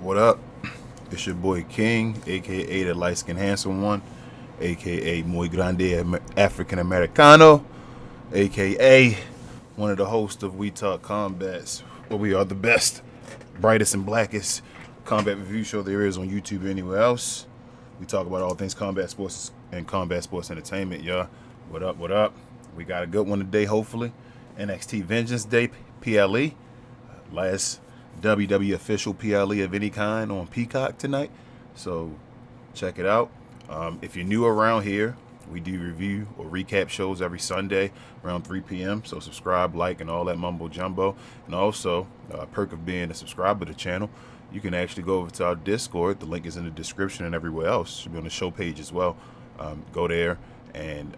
What up? It's your boy King, aka the light skinned handsome one, aka Muy Grande African Americano, aka one of the hosts of We Talk Combats, where we are the best, brightest, and blackest combat review show there is on YouTube or anywhere else. We talk about all things combat sports and combat sports entertainment, y'all. What up, what up? We got a good one today, hopefully. NXT Vengeance Day, PLE. Last WWE official PLE of any kind on Peacock tonight. So check it out. If you're new around here, we do review or recap shows every Sunday around 3 p.m. So subscribe, like, and all that mumbo jumbo. And also, perk of being a subscriber to the channel, you can actually go over to our Discord. The link is in the description and everywhere else. Should be on the show page as well. Go there and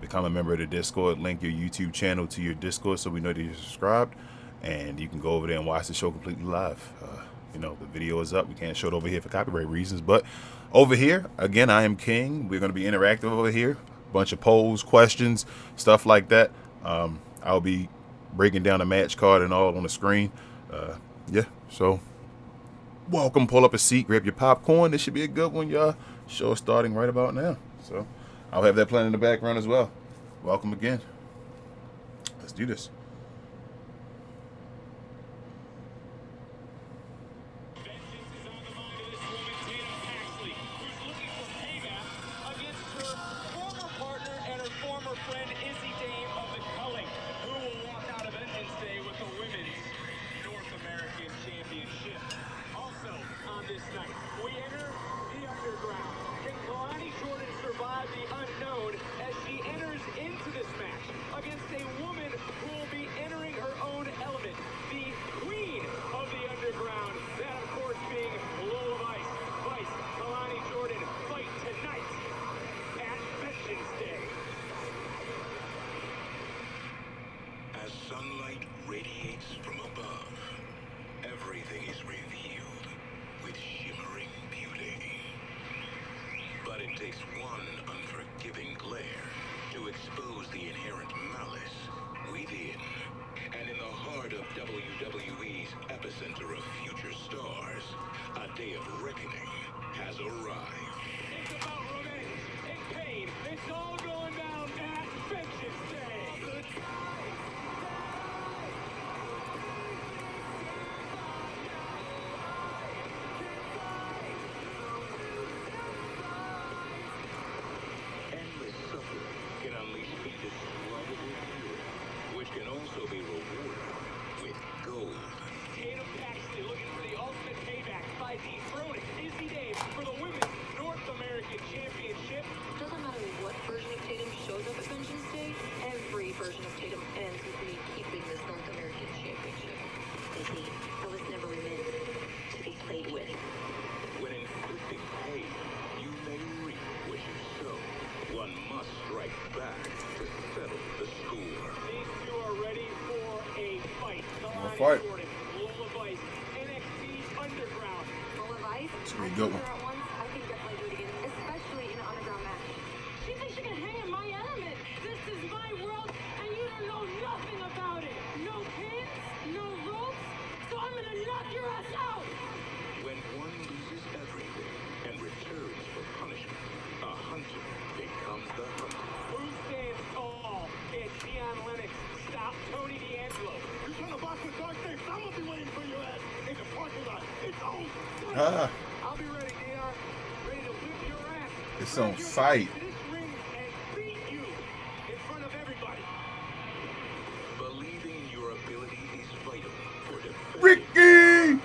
become a member of the Discord. Link your YouTube channel to your Discord so we know that you're subscribed. And you can go over there and watch the show completely live. The video is up. We can't show it over here for copyright reasons. But over here, again, I am King. We're going to be interactive over here. Bunch of polls, questions, stuff like that. I'll be breaking down the match card and all on the screen. So welcome. Pull up a seat. Grab your popcorn. This should be a good one, y'all. Show starting right about now. So I'll have that playing in the background as well. Welcome again. Let's do this. Sunlight radiates from above. Everything is revealed with shimmering beauty. But it takes one unforgiving glare to expose the inherent malice within. And in the heart of WWE's epicenter of future stars, a day of reckoning has arrived. It's about revenge and pain. It's all going down at Vengeance Day. Can also be rewarded with gold. Tatum Paxton looking for the ultimate payback by dethroning Izzy Dave for the Women's North American Championship. Doesn't matter what version of Tatum shows up at Vengeance Day, every version of Tatum ends with me keeping this North American Championship. Izzy, I was never meant to be played with. When inflicting pain, you may reap what you sow. One must strike back to settle the score. Ready for a fight. Fight. Jordan, Lola Vice, NXT Underground. Lola Vice? It's gonna be a good one. I think definitely do it again, especially in an underground match. She thinks she can hang in my element. This is my world, and you don't know nothing about it. No pins, no ropes, so I'm gonna knock your ass out. When one loses everything and returns for punishment, a hunter becomes the hunter. Who stands tall? It's Dion Lennox. Stop Tony D'Angelo. You're trying to box with Dark Knight. I'm gonna be waiting for your ass in the parking lot. It's on. I'll be ready, Dion. Ready to whip your ass. It's on sight. This ring and beat you in front of everybody. Believing your ability is vital for defending. Ricky!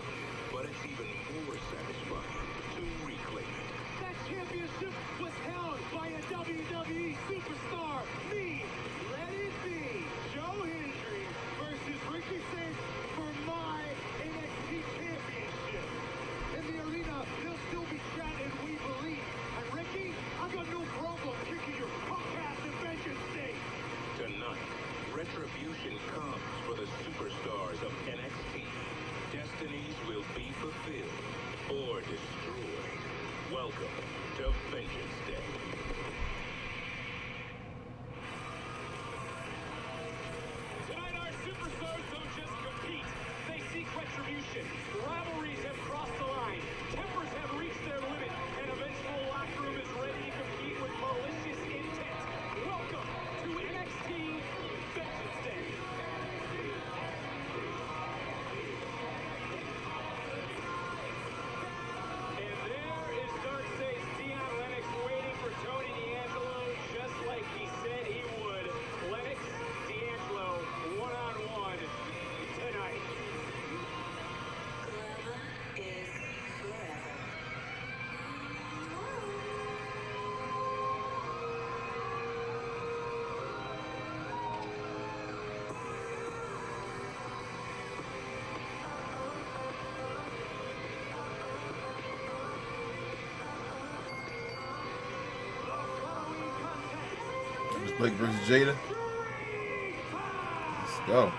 But it's even more satisfying to reclaim it. That championship was held by a WWE superstar. Me. Let it be. Joe Hendry versus Ricky Saints for my NXT championship. In the arena, they'll still be chanting, "We believe." And Ricky, I got no problem kicking your punk ass in Vengeance Day. Tonight, retribution comes for the superstars of NXT. Destinies will be fulfilled or destroyed. Welcome to Vengeance Day. Tonight, our superstars don't just compete. They seek retribution. Rivalries have crossed the line. Blake versus Jada. Let's go.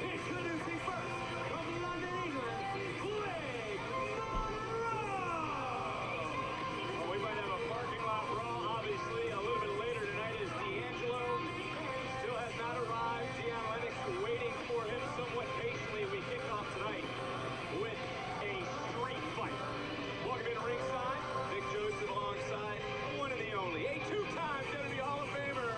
Introducing first, from London, England, Blake Monroe. We might have a parking lot brawl, obviously. A little bit later tonight is D'Angelo. Still has not arrived. Deion Lennox waiting for him somewhat patiently. We kick off tonight with a street fight. Welcome in ringside. Vic Joseph alongside the one and the only, a two-time WWE Hall of Famer,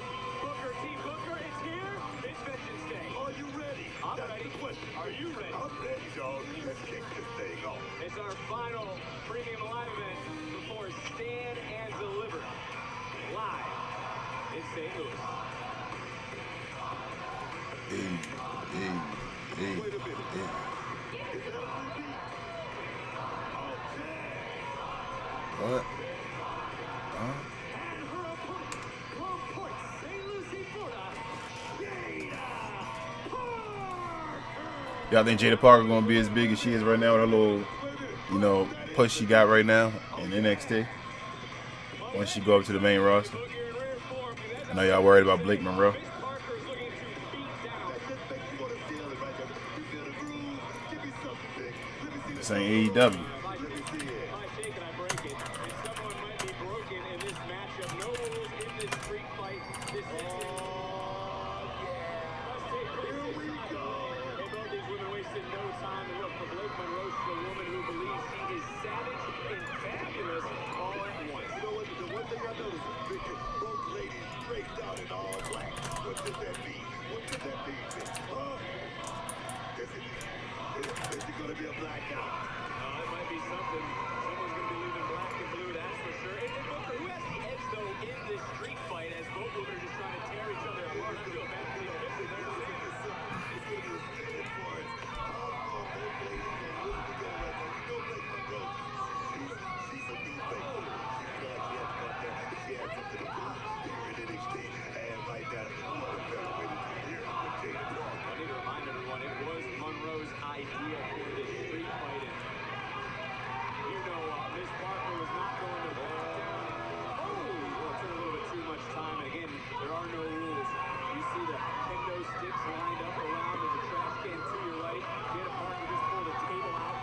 Booker T. Booker is here. It's Vengeance Day. Are you ready? I'm That's ready. the question. Are you ready? I'm ready, dog. Let's kick this thing off. It's our final premium live event before Stand and Deliver, live in St. Louis. Hey. Wait a minute. Is that a repeat? Oh, What? And her opponent, from Port St. Lucie, Florida, Jada Parker. Y'all think Jada Parker gonna be as big as she is right now with her little, you know, push she got right now in NXT? Once she go up to the main roster. I know y'all worried about Blake Monroe. Parker is looking to beat down. that just makes me want to feel it right there. You feel the groove? Give me something, Vic. Let me see This the ain't AEW. If I take it, I break it. And someone might be broken in this matchup. No rules in this street fight. This is Here we go. And both these women wasted no time. And look, for Blake Monroe, she's a woman who believes she is savage and fabulous all at once. You know what? The one thing I noticed, Victor, both ladies draped out in all black. What does that mean? What does that mean, Vic? Is it going to be a blackout? It might be something. Someone's going to be leaving black and blue, that's for sure. And Booker, who has the edge, though, in this street fight as both women are just trying to tear each other apart? I feel bad for the officials. They're just saying this. It's going to be a split for us. How far both ladies and where we go right now? You know Blake Monroe. She's a new face. She felt like she had something to prove here in NXT. And right now, what a better way to do it here with Jada Parker. I need to remind everyone, it was Monroe's idea for this street fight. And you know, Ms. Parker was not going to back down. Oh, well, it took a little bit too much time. And again, there are no rules. You see the kendo sticks lined up around with the trash can to your right. Jada Parker just pulled the table out.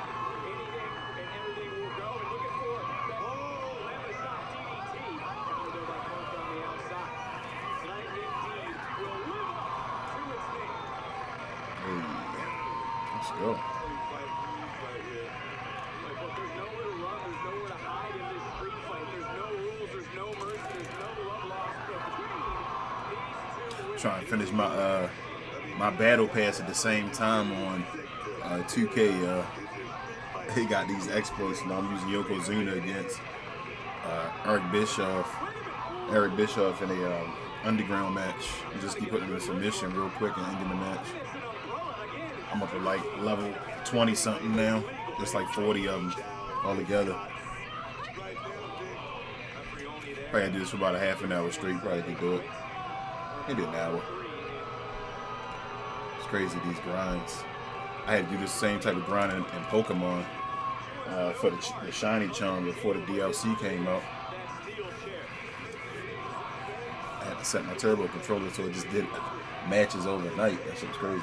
Anything and everything will go. And looking for that left shot DDT. Countered there by Parker on the outside. Tonight, indeed, will live up to its name. Hey, let's go. Like, look, there's nowhere to run, there's nowhere to hide in this street fight. There's no rules, there's no mercy, there's no love lost between these two women. Trying to finish my my battle pass at the same time on 2K. He got these exploits, and I'm using Yokozuna against Eric Bischoff in a underground match. You just keep putting him in submission real quick and ending the match. I'm up to like level 20 something now. There's like 40 of them all together. Probably gotta do this for about a half an hour straight. Probably could do it. Maybe an hour. It's crazy, these grinds. I had to do the same type of grind in Pokemon for the shiny charm before the DLC came out. I had to set my turbo controller so it just did matches overnight. That shit was crazy.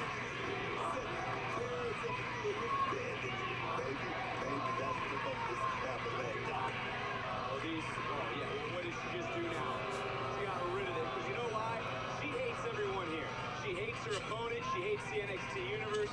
What did she just do now? She got rid of it. Because you know why? She hates everyone here. She hates her opponent. She hates the NXT universe.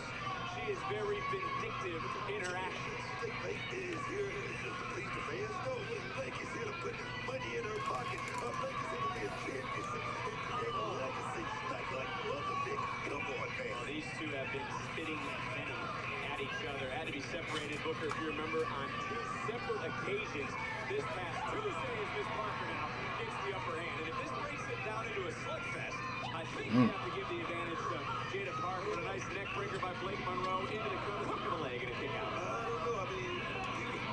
She is very vindictive in her actions. Blake is here to please the fans. No, Blake is here to put money in her pocket. Blake is here to be a championship and create a legacy. Like brother Vic. Come on, man. Well, these two have been spitting venom at each other. Had to be separated, Booker, if you remember, on two separate occasions. This past Tuesday, as Ms. Parker now gets the upper hand. And if this breaks it down into a slugfest, I think you have to give the advantage to Jada Parker with a nice neck breaker by Blake Monroe into the corner, hook of the leg, and a kick out. I don't know.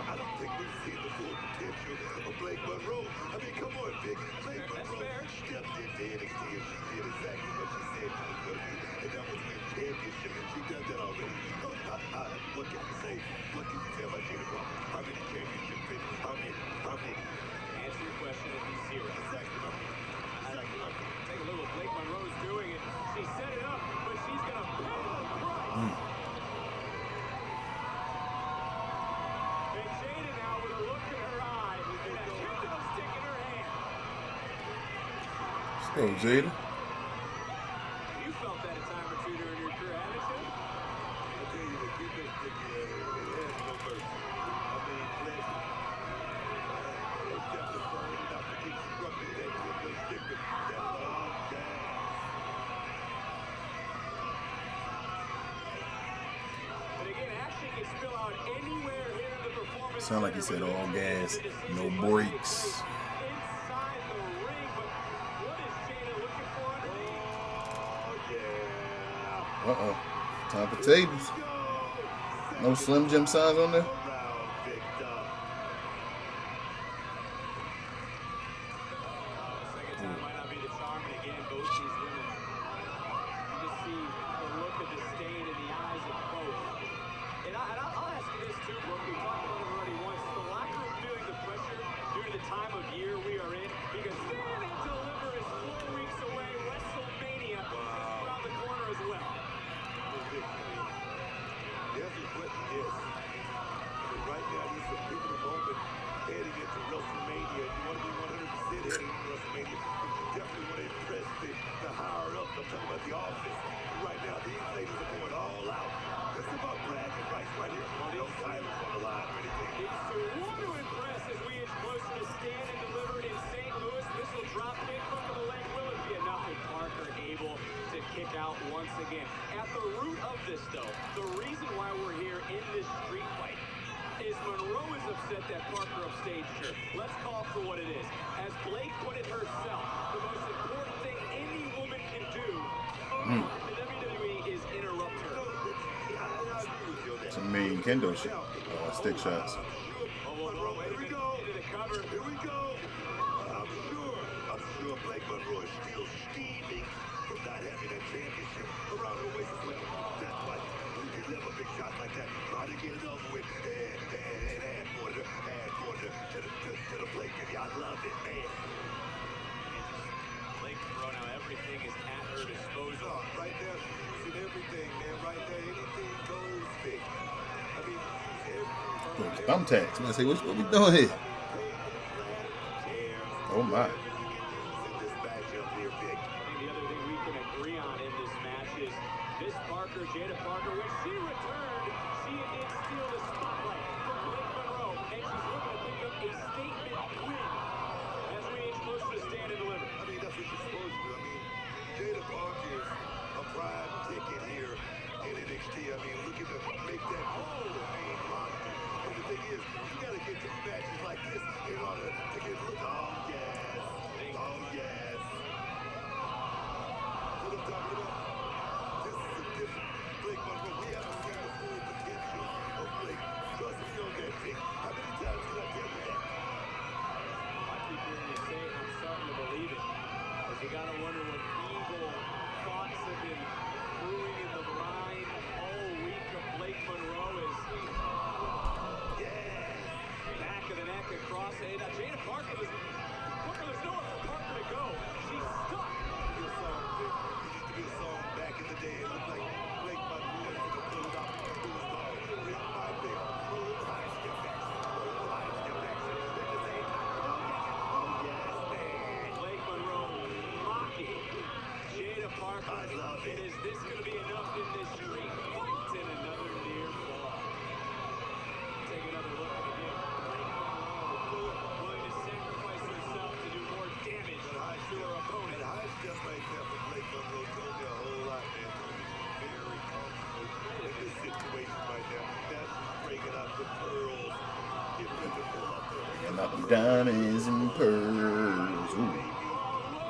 I don't think we've seen the full potential of Blake Monroe. I mean, come on, Vic. Blake Monroe stepped into NXT and she did exactly what she said she was going to do. And that was win championship. She done that already. What can you say? What can you tell about Jada Parker? How many championships, Vic? How many? Answer your question, it'd be zero. Exactly. look what Blake Monroe's doing. And she set it up, but she's going to pay the price. And Jada now with a look in her eye and a kendo stick in her hand. Let's go, Jada. You felt that a time or two during your career, haven't you? I tell you, the kendo stick, it has no mercy. I mean, Blake, it's just a burn enough to get struck with that kendo stick, but that's all gas. And again, action can spill out anywhere here in the performance. Sound like he said all gas, no brakes. Inside the ring, but what is Jada looking for underneath? Oh, yeah. Uh-oh. Time for tables. No Slim Jim signs on there? Round, Victor. Second time might not be the charm, and again, both these women, you just see the look of disdain in the eyes of both. And I'll ask you this too, Brooke. We talked about it already once. The locker room feeling the pressure due to the time of year we are in, because Stand and Deliver is 4 weeks away. WrestleMania is around the corner as well. The answer to your question is, I mean, right now, this is a pivotal moment heading into WrestleMania. You want to be 100% heading into WrestleMania, but you definitely want to impress the higher up. I'm talking about the office. Right now, these ladies are going all out. This is about bragging rights right here. No titles on the line or anything. It's to want to impress as we inch closer to Stand and Deliver in St. Louis. This will drop kick, hook of the leg. Will it be enough with Parker able to kick out once again? At the root of this, though, the reason why we're here in this street fight is Monroe is upset that Parker upstaged her. Let's call it for what it is. As Blake put it herself, the most important thing any woman can do in the WWE is interrupt her. It's a mean kendo shot. Stick shots. Here we go. Into the cover. Here we go. I'm sure Blake Monroe is still steaming from not having that championship around her waist as well. That's why when you deliver big shots like that, try to get it over with and add more to the Blake. I love it, man. Blake Monroe, now everything is at her disposal. Right there, she's using everything, man. Right there, anything goes big. I mean, everything. Thumbtacks. Man, say, what we doing here? Oh my. This matchup here, Vic. The other thing we can agree on in this match is this Parker, Jada Parker, when she returned, she did steal the spotlight from Blake Monroe, and she's looking to pick up a statement win as we inch closer to Stand and Deliver. I mean, that's what you're supposed to do. I mean, Jada Parker is a prime ticket here in NXT. I mean, looking to make that whole main roster. But the thing is, you got to get to matches like this in order to get look. Oh, yes. Oh, yes. What I'm talking about? This is a different Blake Monroe. We haven't seen the full potential of Blake. Trust me on that, Vic. How many times can I tell you that? I keep hearing you say it, and I'm starting to believe it. Because you got to wonder what evil thoughts have been brewing in the mind all week of Blake Monroe is back of the neck across. And Jada Parker, there's nowhere for Parker to go. She's stuck. It used to be a song back in the day. It looked like Blake Monroe was going to pull it out. It was called Ring My Bell. Roll the high step action. Roll the high step action. At the same time, oh yes, man. Blake Monroe mocking Jada Parker. I love it. And is this going to be enough in this street fight? And another near fall. Take another look at it again. Blake Monroe willing to sacrifice herself to do more damage to her opponent. That high step right there from Blake Monroe told me a whole lot, man. Told me she's very comfortable in this situation right now. That's breaking out the pearls. Get ready to pull up there. And not them diamonds and pearls. Ooh.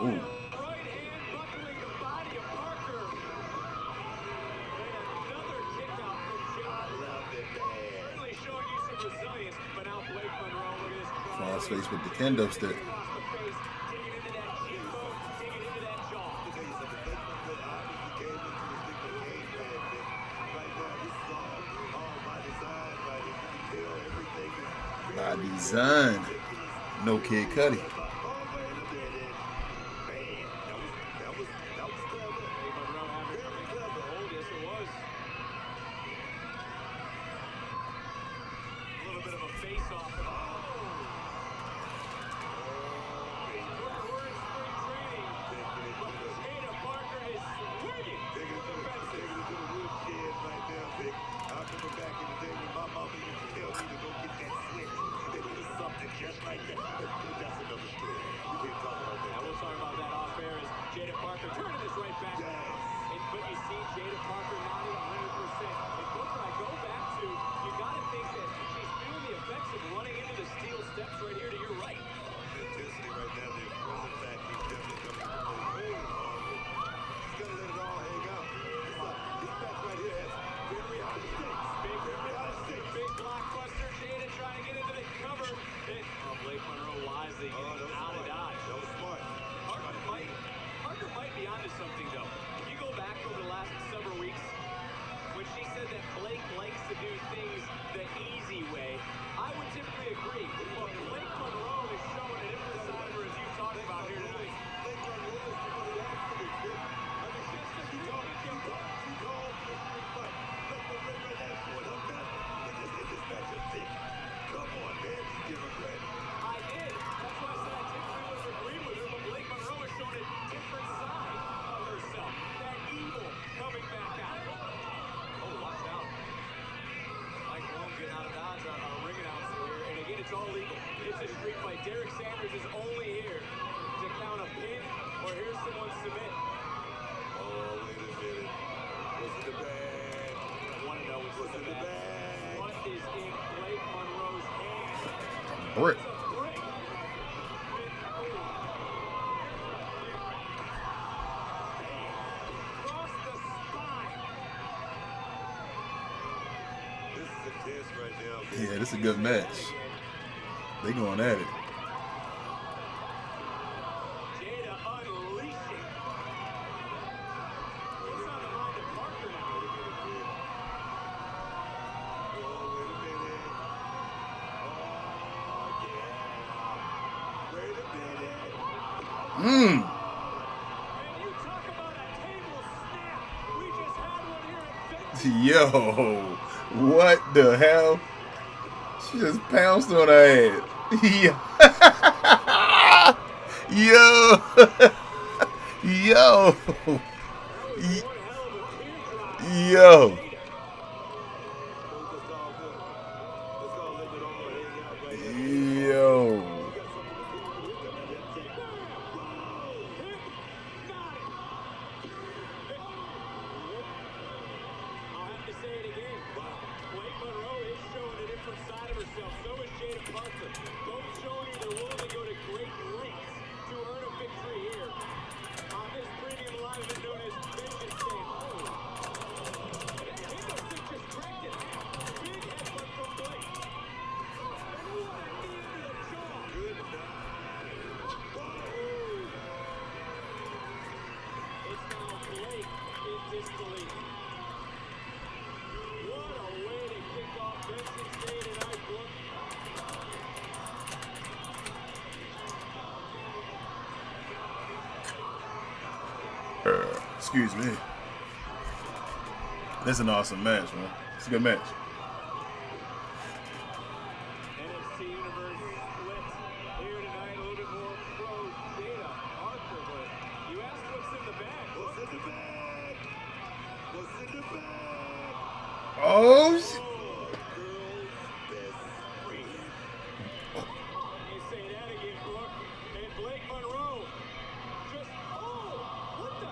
Ooh. Right hand buckling the body of Parker. And another kick out from I Jada. love it, man. Certainly showing you some resilience, but now Blake Monroe, look at this. Cross face with the kendo stick. Across the face, taking into that cheekbone, taking into that jaw. Let me tell you something. Blake Monroe obviously came into this thing with a game plan, man. Right now, this is all by design, right? You can tell everything is By design. No Kid Cudi. Oh, wait a minute. Man, that is only here to count a pin or hear someone submit. Oh, wait a minute. What's in the bag? I want to know what's in the bag. What is in Blake Monroe's hand? Brick. It's a brick. Across the spine. This is intense right now. Yeah, this is a good match. They going at it. Jada unleashing. It's on the mind of Parker now. Oh, wait a minute. Oh, yeah. Wait a minute. Mmm. And you talk about a table snap. We just had one here at Yo, what the hell? She just pounced on her head. Yeah. Yo. Yo. Yo. Yo. I'll have to say it again. Blake Monroe is showing a different side of herself. So is Jada Parker. Both showing you they're willing to go to great lengths to earn a victory here. On this premium live event known as Vengeance Day. Henderson just cracked it. Big headbutt from Blake. And what a knee into the jaw. Good night. It's now Blake in disbelief. What a way to kick off Vengeance Day tonight, Brooke. Excuse me. This is an awesome match, man. It's a good match. NXT Universe split here tonight. A little bit more pro Jada Parker, but you asked what's in the bag. What's in the bag? What's in the bag? Oh, Oh, girl's best friend. You say that again, Brooke. And Blake Monroe just, what the?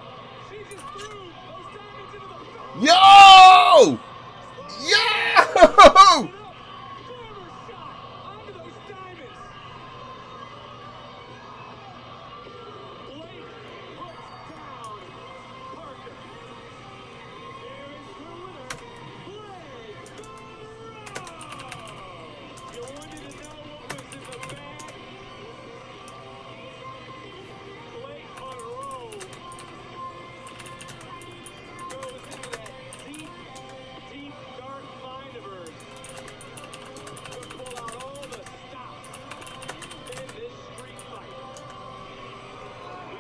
She just threw those diamonds into the face. Yo! Yo! Glamour shot onto those diamonds. Blake puts down Parker. Here is the winner, Blake Monroe. You wanted to know what was in the bag? Blake Monroe goes into that deep, deep, dark mind of hers to pull out all the stops in this street fight.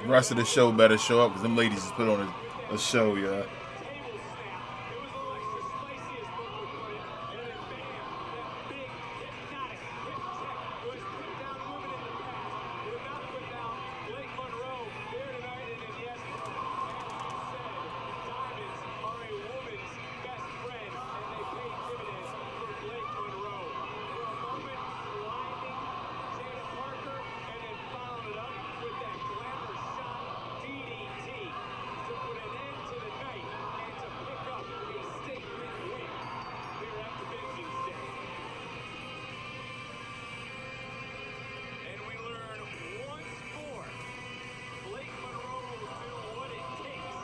The rest of the show better show up because them ladies just put on a show, yeah. Table snap. It was a little extra spicy as Brooke would put it. And then bam, that big hypnotic hip check was put down women in the past. Would have not put down Blake Monroe there tonight. And then yes, Brooke, as you said, diamonds are a woman's best friend, and they pay dividends for Blake Monroe. For a moment, blinding Jada Parker, and then followed it up with that glamour shot DDT to put an end to the night and to pick up a statement win here at the Vengeance Day. And we learn once more, Blake Monroe will do what it takes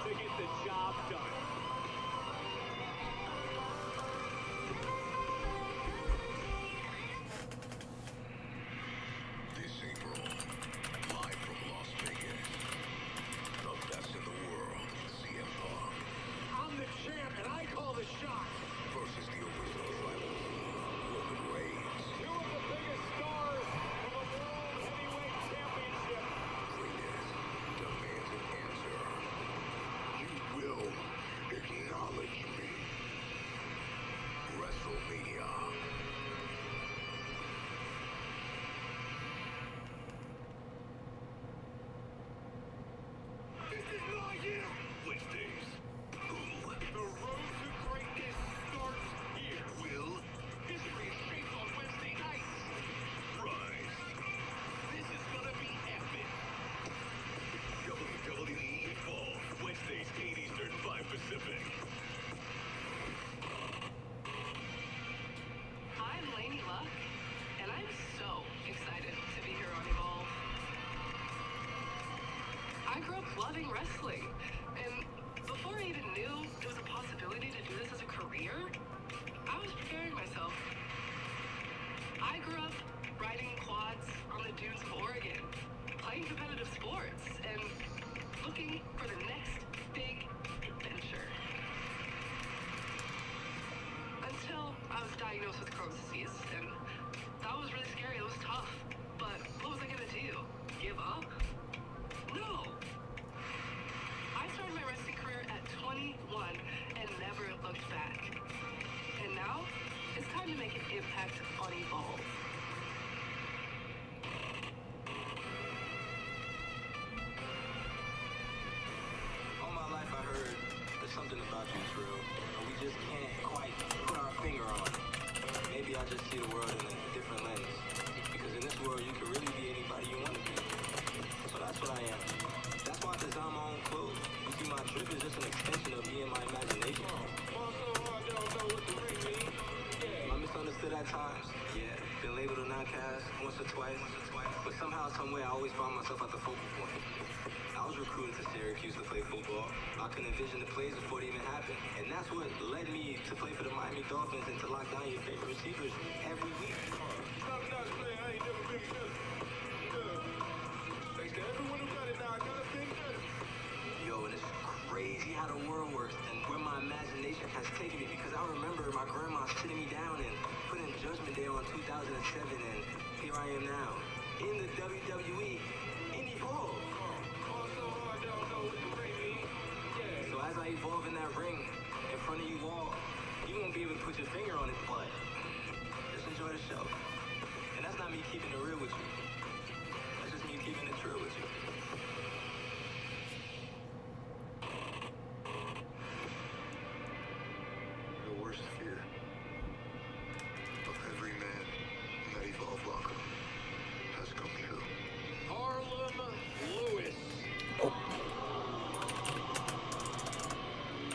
to get the job done. This April, live from Las Vegas, the best in the world, CM Punk, I'm the champ, and I call the shots. versus the original Tribal Chief, Roman Reigns. Two of the biggest stars of a World Heavyweight Championship. Greatness demands an answer. You will loving wrestling. And before I even knew it was a possibility to do this as a career, I was preparing myself. I grew up riding quads on the dunes of Oregon, playing competitive sports, and looking for the next big adventure. Until I was diagnosed with Crohn's disease, and that was really scary. It was tough. But what was I gonna do? Give up? No. I started my wrestling career at 21 and never looked back. And now, it's time to make an impact on Evolve. All my life I heard there's something about you, Trill, and we just can't quite put our finger on it. Maybe I just see the world in a different lens. Because in this world, you can really be anybody you want to be. So that's what I am. That's why I design my own clothes. You see, my drip is just an extension of me and my imagination. Am I misunderstood at times? Yeah. Been labeled an outcast once or twice. But somehow, some way, I always found myself at the focal point. I was recruited to Syracuse to play football. I could envision the plays before they even happened. And that's what led me to play for the Miami Dolphins and to lock down your favorite receivers every week. Top-notch player, I ain't never been better. Thanks to everyone who got it now, I got a thing better. Yo, and it's crazy how the world works and where my imagination has taken me, because I remember my grandma sitting me down and putting Judgment Day on 2007, and here I am now in the WWE in Evolve. So as I evolve in that ring in front of you all, you won't be able to put your finger on it, but just enjoy the show. And that's not me keeping it real with you. That's just me keeping it true with you. The worst fear of every man in that Evolve locker has come true. Harlem Lewis.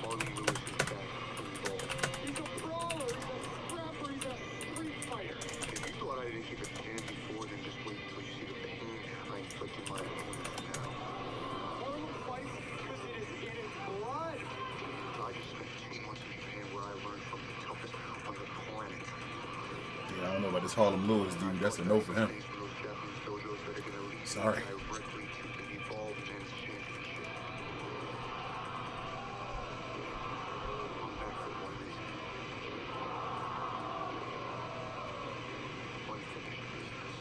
Marlon Lewis is back to Evolve. He's a brawler, he's a scrapper, he's a street fighter. If you thought I didn't keep it can before, then just wait until you see the pain I inflicted my opponents now. Harlem fights because it is in his blood. I just spent 2 months in Japan where I learned from the toughest on the planet. Yeah, I don't know about this Harlem Lewis dude. That's a no for him. Sorry. Directly to the Evolve Men's Championship. I'm back for one reason. Unfinished business.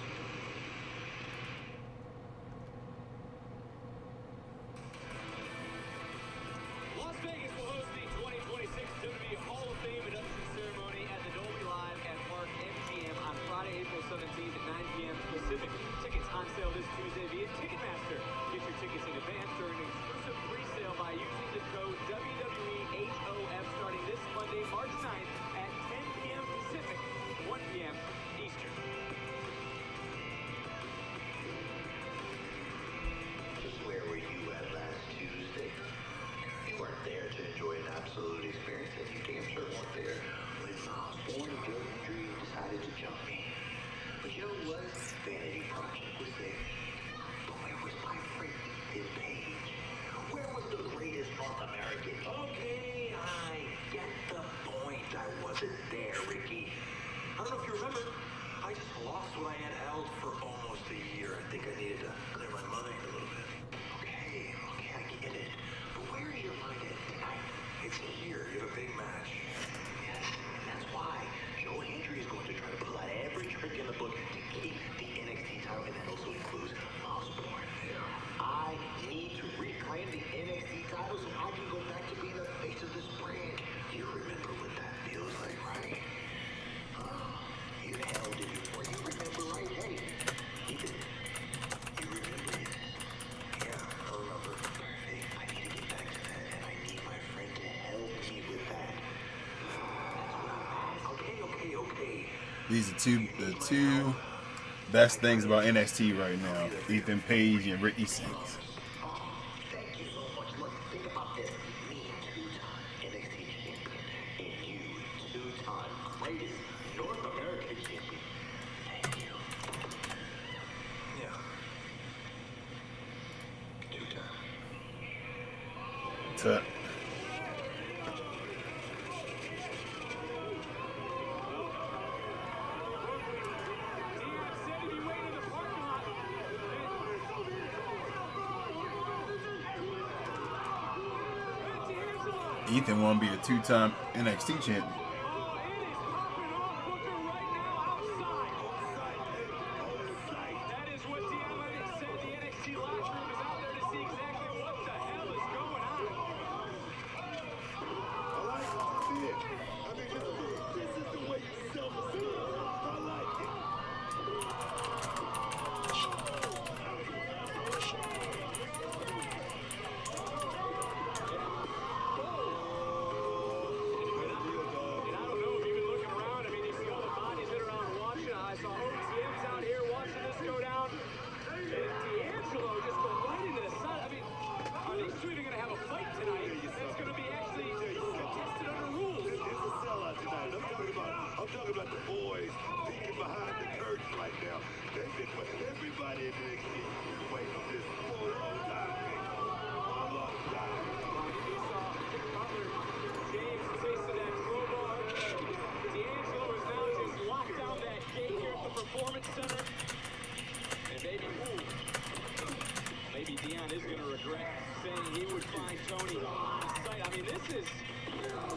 Las Vegas will host the 2026 WWE Hall of Fame induction ceremony at the Dolby Live at Park MGM on Friday, April 17th at 9 p.m. Pacific. Tickets on sale this Tuesday via Ticketmaster. Get your tickets in advance during an exclusive pre-sale by using the code WWEHOF starting this Monday, March 9th at 10 p.m. Pacific, 1 p.m. Eastern. Just where were you at last Tuesday? You weren't there to enjoy an absolute experience, and you damn sure weren't there when Miles Bourne and Joe Hendry decided to jump me. But you know what? Vanity Project was there. But where was my friend Ethan Page? Where was the greatest North American? Okay, I get the point. I wasn't there, Ricky. I don't know if you remember, I just lost what I had held for almost a year. I think I needed to clear my mind a little bit. Okay, I get it. But where is your mind at tonight? It's here. You have a big match. Yes, and that's why Joe Hendry is going to try to pull out every trick in the book to keep the NXT title, and that also includes Miles Bourne. I need to reclaim the NXT title so I can go back to being the face of this brand. You remember what that feels like, right? You held it before. You remember, right? Hey, Ethan, you remember this? Yeah, I remember. Perfect. I need to get back to that, and I need my friend to help me with that. That's what I'm asking. Okay. These are the two best things about NXT right now: Ethan Page and Ricky Sings. Thank you so much. Look, think about this. Me, two-time NXT champion, and you, two-time greatest North American champion. Thank you. Yeah. 2 times. Tut. Ethan won't be a two-time NXT champion. That is what the analytics said. The NXT locker room is out there to see exactly what the hell is going on. I like to see it. I mean, this is the way you sell the stuff. I like it. And I don't know if you've been looking around. I mean, you see all the bodies that are out watching. I saw OTM's out here watching this go down. And D'Angelo just go right into the sun. I mean, are these two even going to have a fight tonight? That's going to be actually contested under rules. It's a sellout tonight. I'm talking about the boys peeking behind the curtain right now. They've been everybody in NXT is waiting on this for a long time. A long time. You saw Butler, James tasted that crowbar. D'Angelo is now just locked down that gate here at the Performance Center. And maybe Dion is going to regret saying he would find Tony on site. I mean, this is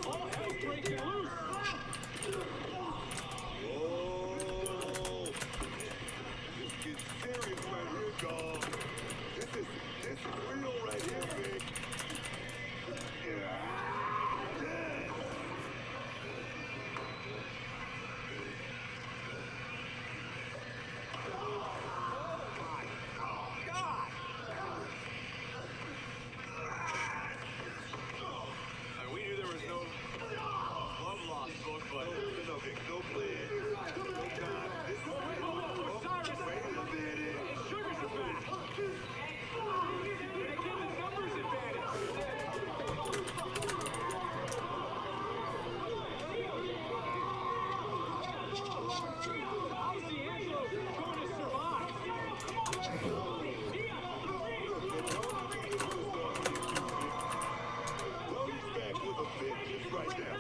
all hell breaking loose. Oh, this gets serious right here, dog. This is real right here, big. Yeah. We knew there was no love lost book, but No, Vic, no plan. No time. This is real. Cyrus, Wait a minute. Sugars are back. They give the numbers advantage. How's D'Angelo going to survive? Tony's back with a vengeance right now.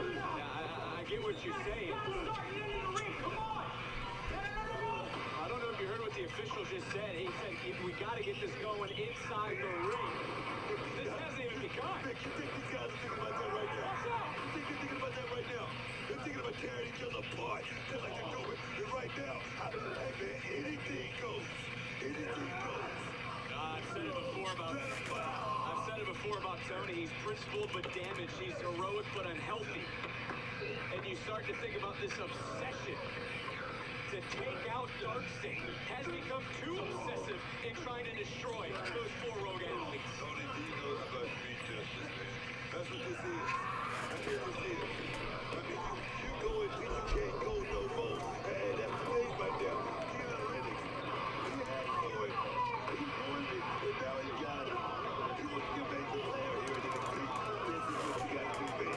I get what you're saying. I don't know if you heard what the official just said. He said, if we got to get this going inside the ring. This hasn't even begun. Vic, you think these guys are thinking about that right now? You think they're thinking about that right now? They're thinking about tearing each other apart, just like they're doing. And right now, hey man, anything goes. Anything goes. I've said it before about Tony. He's principled but damaged. He's heroic but unhealthy. And you start to think about this obsession to take out Darkseid has become too obsessive in trying to destroy those four rogue athletes. Tony D knows about street justice, man. That's what this is. That's what this is. I mean, you go until you can't go no more. And that's the thing right there. The analytics. He had it for it. He wanted it, and now he got it. He wants to get back to player here in NXT. This is what you got to do, man.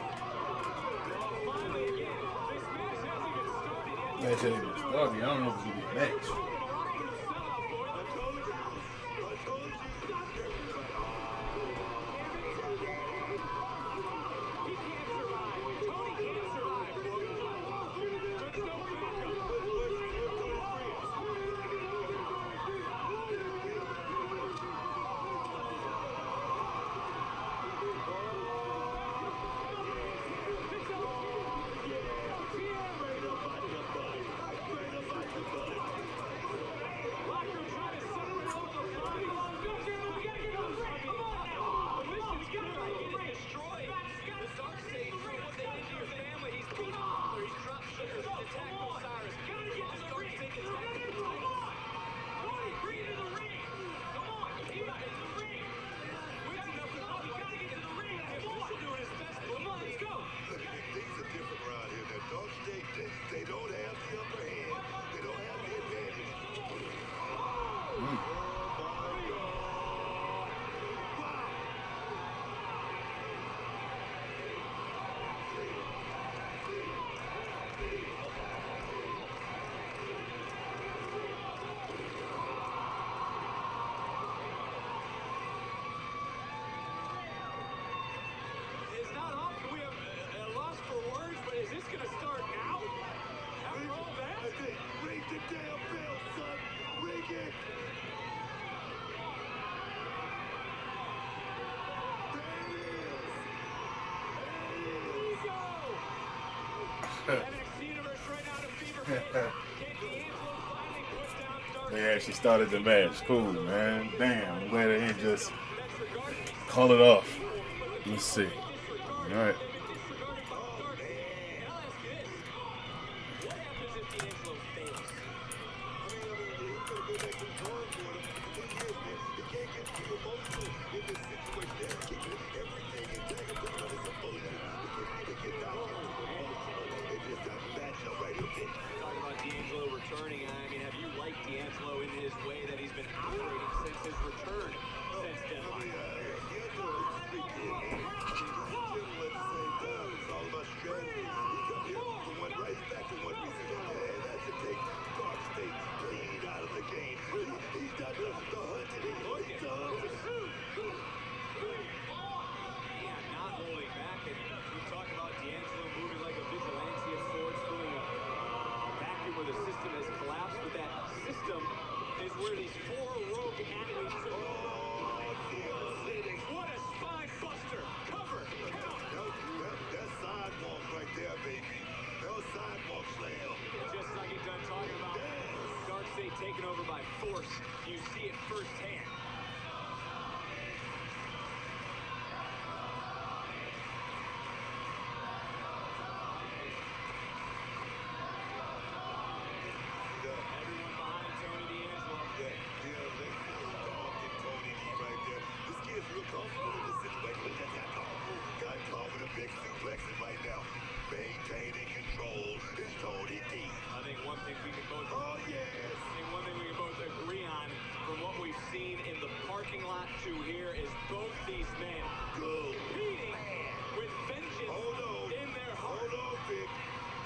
Finally, again, this match hasn't even started yet. Match ain't even started. I don't know if it's gonna be a match. I told you. I told you. He can't survive. Tony can't survive, folks. There's no backup. NXT universe right now to fever pitch. Can D'Angelo finally put down Dark They actually started the match. Cool, man. Damn, I'm glad they didn't just That's regarded as call it off. but Let's see. disregarded. All right. They've been disregarded by Dark. And I'll ask you this. What happens if D'Angelo fails? Talking about D'Angelo returning, I mean, have you liked D'Angelo in his way that he's been operating since his return since Devon? Yeah, not holding back. And we talk about D'Angelo moving like a vigilante of sorts, filling a vacuum where the system has collapsed. But that system is where these four rogue athletes what a spine buster! Cover! Count! That's sidewalk right there, baby. No sidewalk slam. Just like he's done talking about Darkseid taken over by force. You see it firsthand. Everyone behind Tony D'Angelo. This kid's real comfortable in this situation. Got caught with a big suplex right now. Maintaining control is Tony D. I think one thing we can both Oh, yes. I think one thing we can both agree on from what we've seen in the parking lot to here is both these men competing with vengeance Hold on. in their heart. Hold on, Vic.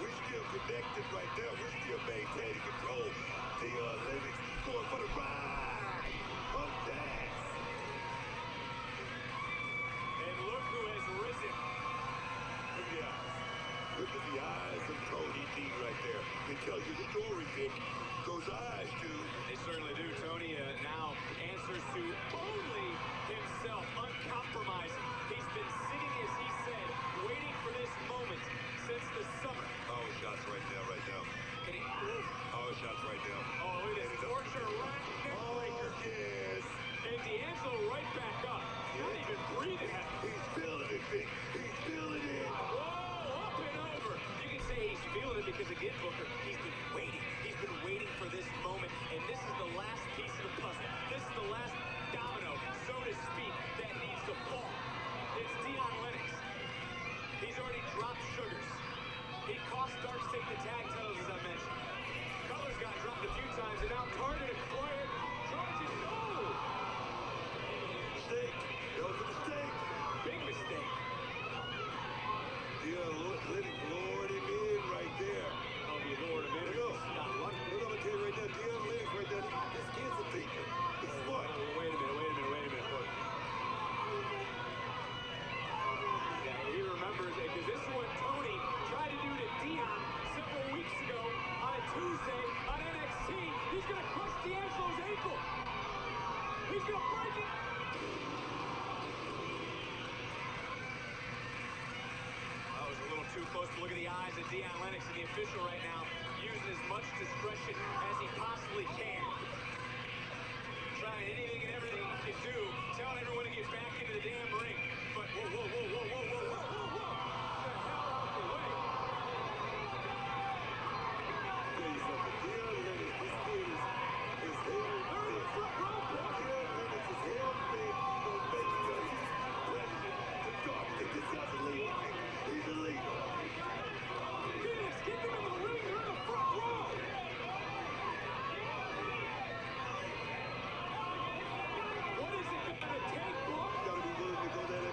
We're still connected right there. We're still maintaining control. The Lennox going for the ride. Oh, that. And look who has risen. Look at the eyes. Look at the eyes of Tony D right there. They tell you the story, Vic. Those eyes do. They certainly do. Tony now answers to only himself, uncompromising. He's been sitting, as he said, waiting for this moment since the summer. Oh, shots right there, right now. Can he, Oh, shots right there. oh, look at this torture run, neck Oh, breaker. yes. And D'Angelo right back up. Not even breathing heavy. He's feeling it, Vic. He's feeling it. Whoa, up and over. You can say he's feeling it because, again, Booker, he's been waiting. He's been waiting for this moment, and this is the last piece of the puzzle. This is the last domino, so to speak, that needs to fall. It's Dion Lennox. He's already dropped sugars. He cost Darkseid the tag titles, as I mentioned. Colors got dropped a few times, and now Carter acquired charges. No! Mistake. That was a mistake. Big mistake. Lennox lured him in right there. Oh, you lured him in. Look up. Not Look, lucky. I'm going to tell you right now, Dion Lennox right there. This kid's a thinker. He's smart. Wait a minute, Booker. Yeah, he remembers it, because this is what Tony tried to do to Dion several weeks ago on a Tuesday on NXT. He's going to crush D'Angelo's ankle. He's going to break it. That was a little too close to look at the eyes of Dion Lennox, and the official right now using as much discretion as he possibly can. Trying anything and everything he can do, telling everyone to get back into the damn ring. But whoa. Get the hell out of the way. Tell you something. Dion Lennox, this kid is hell bent. Dion Lennox is hell bent on making a huge president. The Dark. This guy's a leader. He's a leader. Phoenix, get them in the ring. They're in the front row. What is it going to take, Brooke? You gotta be willing to go that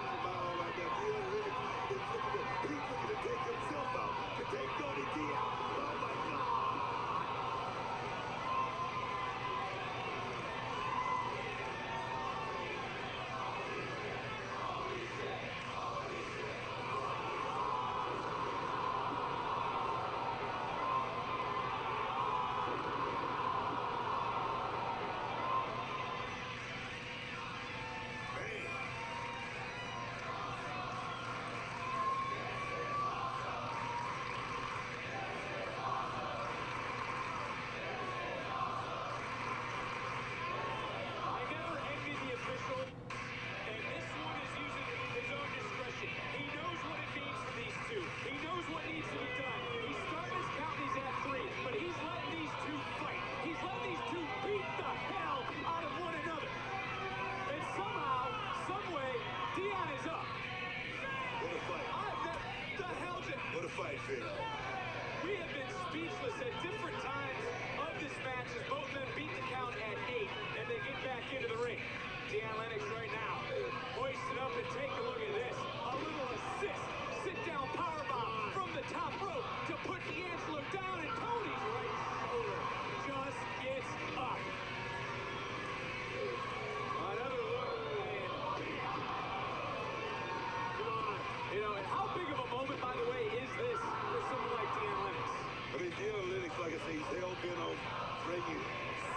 How big of a moment, by the way, is this for someone like Dean Lennox? I mean, Dean Lennox, like I say, he's hell-bent on bringing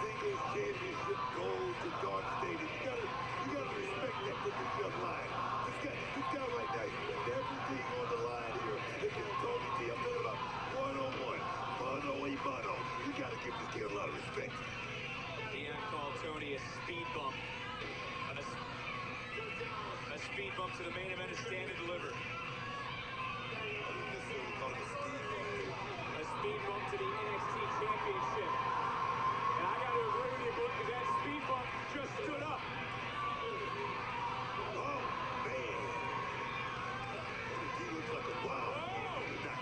singles championship gold to Dark Stadium. You gotta respect that for this young line. This guy right now, he's putting everything on the line here. If it's Tony T, I'm talking about one-on-one, mano-a-mano. You gotta give this kid a lot of respect. Deon called Tony a speed bump. A speed bump to the main event of Stand and Deliver. A speed bump to the NXT Championship. And I got to agree with you, because that speed bump just stood up. Oh, man. He looks like a wild.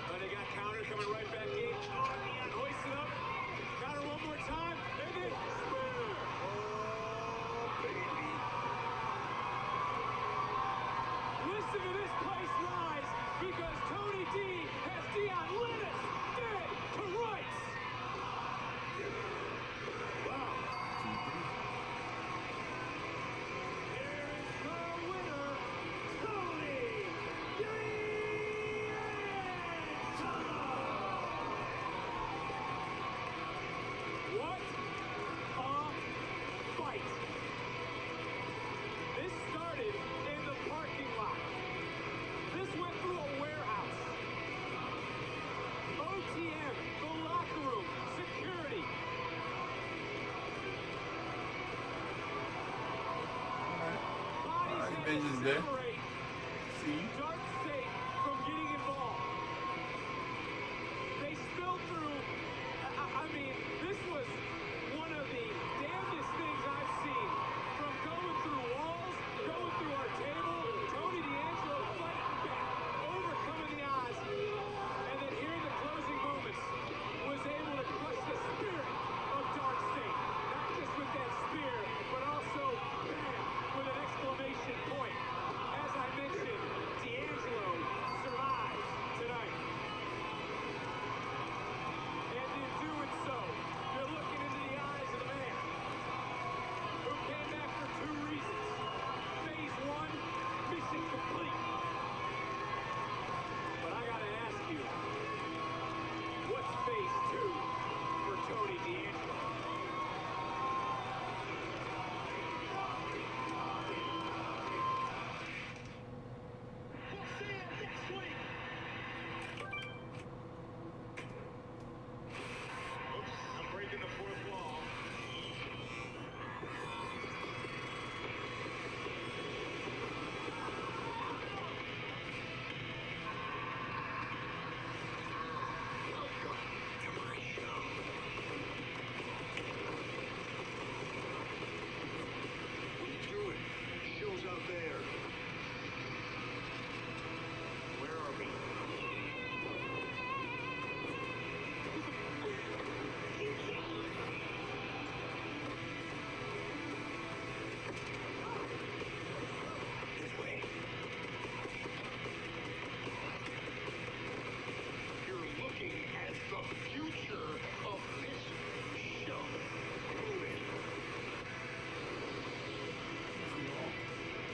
But they got counter coming right back in. And hoist it up. Counter one more time. And then spear. Oh, baby. Listen to this place rise, because Tony D has Deon Lennox dead to rights. Wow. Here is the winner, Tony D'Angelo. What a fight. This started in the parking lot. This went through a warehouse. OTM, the locker room, security. Bodies had to Vince is there. separate See? Dark State from getting involved. They spilled through. I mean, this was one of the damnedest things I've seen. From going through walls, going through our table, Tony D'Angelo fighting back, overcoming the odds, and then here in the closing moments was able to crush the spirit of Dark State. Not just with that spear, but also bam, with an exclamation point. As I mentioned, D'Angelo survives tonight. And in doing so, you're looking into the eyes of the man who came back for two reasons. Phase one, mission complete. But I gotta ask you, what's phase two for Tony D'Angelo? We'll see you next week. Oops, I'm breaking the fourth wall. Welcome to my show. What are you doing? Show's out there. Where are we? This way. You're looking at the future of this show. Move it.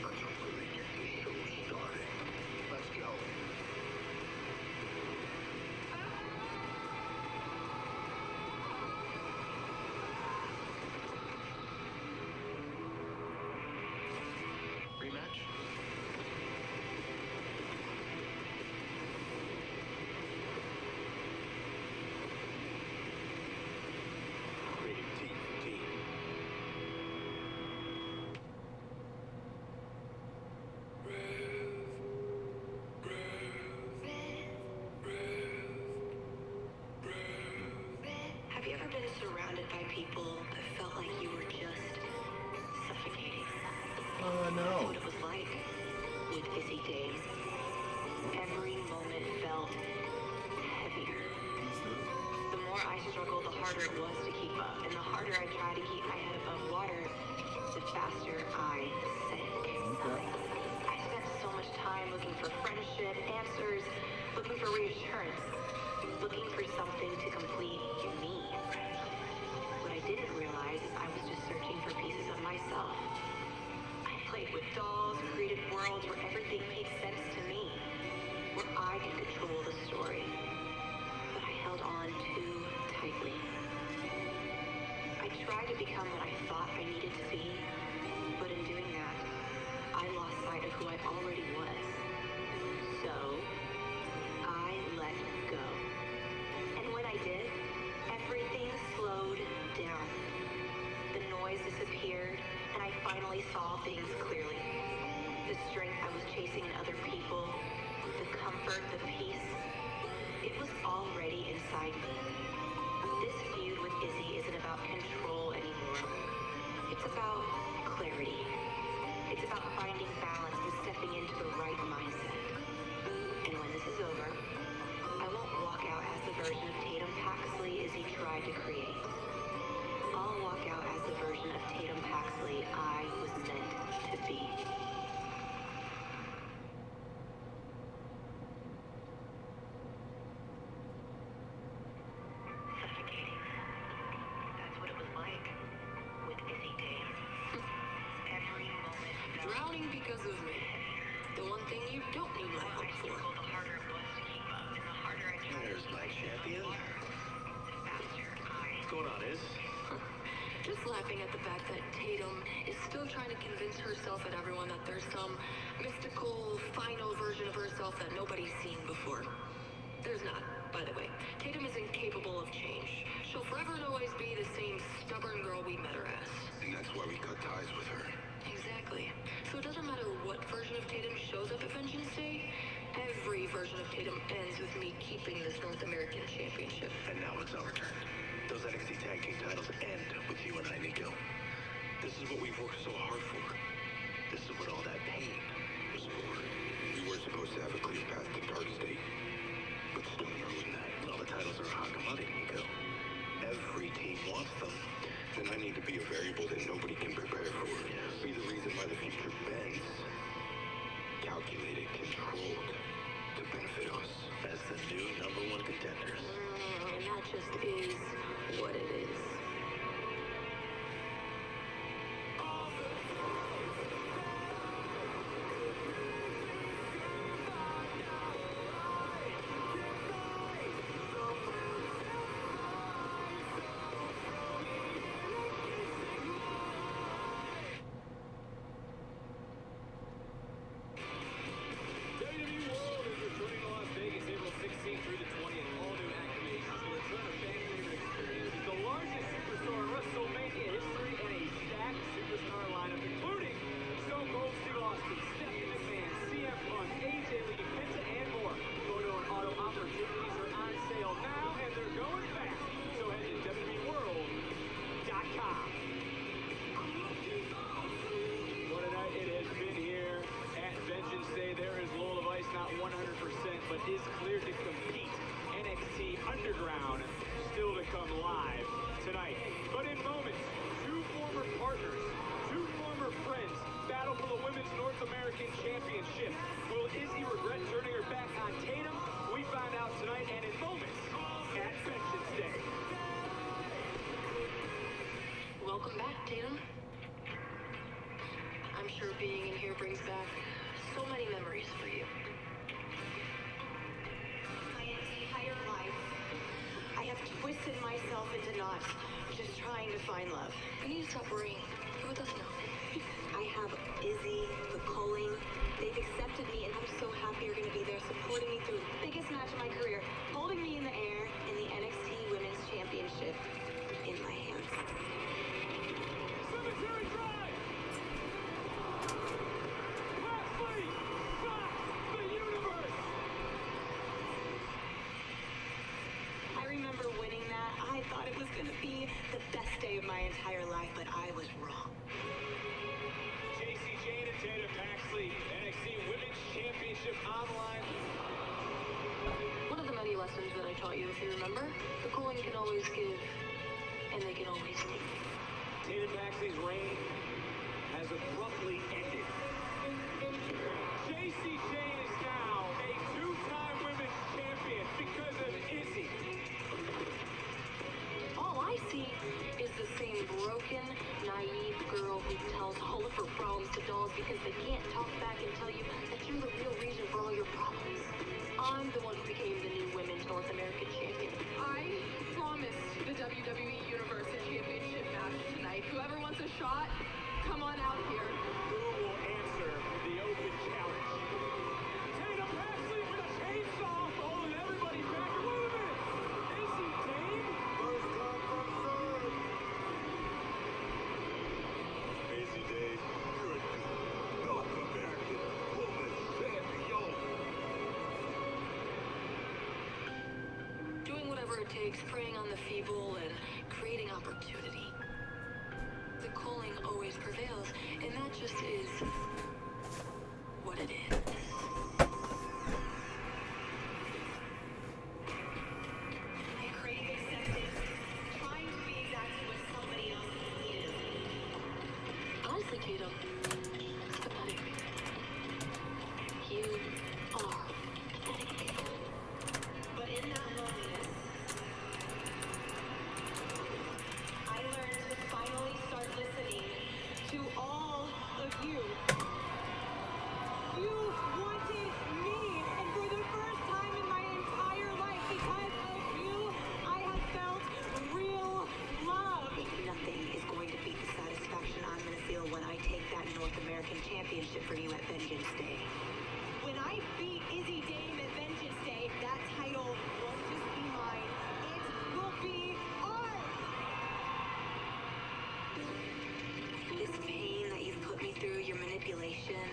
Let's really get this show started. Let's go. Rematch? Rated T for T. Have you ever been surrounded by people that felt like you were just suffocating? No. What it was like with busy days. Every moment felt heavier. The more I struggled, the harder it was to keep up. And the harder I tried to keep my head above water, the faster I sank. I spent so much time looking for friendship, answers, looking for reassurance, looking for something to complete me. What I didn't realize is I was just searching for pieces of myself. I played with dolls, created worlds where everything made sense to me, where I could control the story, but I held on too tightly. I tried to become what I thought I needed to be, but in doing that, I lost sight of who I already was. So, I let go. And when I did, everything slowed down. The noise disappeared, and I finally saw things clearly. The strength I was chasing in other people, the comfort, the peace, it was already inside me. This feud with Izzy isn't about control anymore. It's about clarity. It's about finding balance and stepping into the right mindset. And when this is over, I won't walk out as the version of Tatum Paxley Izzy tried to create. I'll walk out as the version of Tatum Paxley I was meant to be. Suffocating. That's what it was like with Izzy Days. Every moment felt Drowning because of me. The one thing you don't need my help for. the harder it was to keep up, and the harder I tried. There's my champion. The faster I. What's going on, Iz? Just laughing at the fact that Tatum is still trying to convince herself and everyone that there's some mystical, final version of herself that nobody's seen before. There's not, by the way. Tatum is incapable of change. She'll forever and always be the same stubborn girl we met her as. And that's why we cut ties with her. Exactly. So it doesn't matter what version of Tatum shows up at Vengeance Day, every version of Tatum ends with me keeping this North American Championship. And now it's our turn. Those NXT Tag Team titles end with you and I, Nico. This is what we've worked so hard for. This is what all that pain was for. We were supposed to have a clear path to Dark State, but Stone ruined that. All the titles are a hot commodity, Nico. Every team wants them. Then I need to be a variable that nobody can prepare for. Be the reason why the future bends. Calculated, controlled, to benefit us. As the new #1 contenders. And that just is what it is. WWE World is returning to Las Vegas April 16th through the 20th. All new activations will return a fan favorite experience. It's the largest superstar in WrestleMania history and a stacked superstar lineup, including Stone Cold Steve Austin, Stephanie McMahon, CM Punk, AJ Lee, Penta, and more. Photo and auto opportunities are on sale now, and they're going fast. So head to WWEworld.com. What a night it has been here at Vengeance Day. There is Lola Vice, not 100%, but is cleared to compete. NXT Underground still to come live tonight. But in moments, two former partners, two former friends battle for the Women's North American Championship. Will Izzy regret turning her back on Tatum? We find out tonight and in moments at Vengeance Day. Welcome back, Tatum. I'm sure being in here brings back so many memories for you. My entire life, I have twisted myself into knots just trying to find love. You need to stop worrying. You're with us now. I have Izzy, the Culling. They've accepted me, and I'm so happy you're going to be there supporting me through the biggest match of my career, holding me in the air in the NXT Women's Championship in my hands. Cemetery Drive! Lashley shocks the universe! I remember winning that. I thought it was going to be the best day of my entire life, but I was wrong. JC Jane and Tatum Paxley, NXT Women's Championship online. One of the many lessons that I taught you, if you remember, the Culling can always give, and they can always take. Tatum Paxley's reign has abruptly ended. JC Jane is now a two-time women's champion because of Izzy. All I see is the same broken, naive girl who tells all of her problems to dolls because they can't talk back and tell you that you're the real reason for all your problems. I'm I'm the one who became the new Women's North American Champion. I promised the WWE Universe a championship match tonight. Whoever wants a shot, come on out here. Who will answer the open challenge? Tatum Paxley with a chainsaw, holding everybody back. Wait a minute! Is he Dame? First come, first serve. Easy, Dave. You're a new North American Women's Champion. Doing whatever it takes, preying on the feeble, and creating opportunity. The calling always prevails, and that just is what it is. I crave acceptance, trying to be exactly what somebody else needed. Honestly, Tatum, it's pathetic. You are pathetic. But in that loneliness, I learned to finally start listening to all of you. You wanted me, and for the first time in my entire life, because of you, I have felt real love. Nothing is going to beat the satisfaction I'm going to feel when I take that North American Championship from you at Vengeance Day. When I beat Izzy Dame at Vengeance Day, that title won't just be mine, it will be ours. This pain that you've put me through, your manipulation,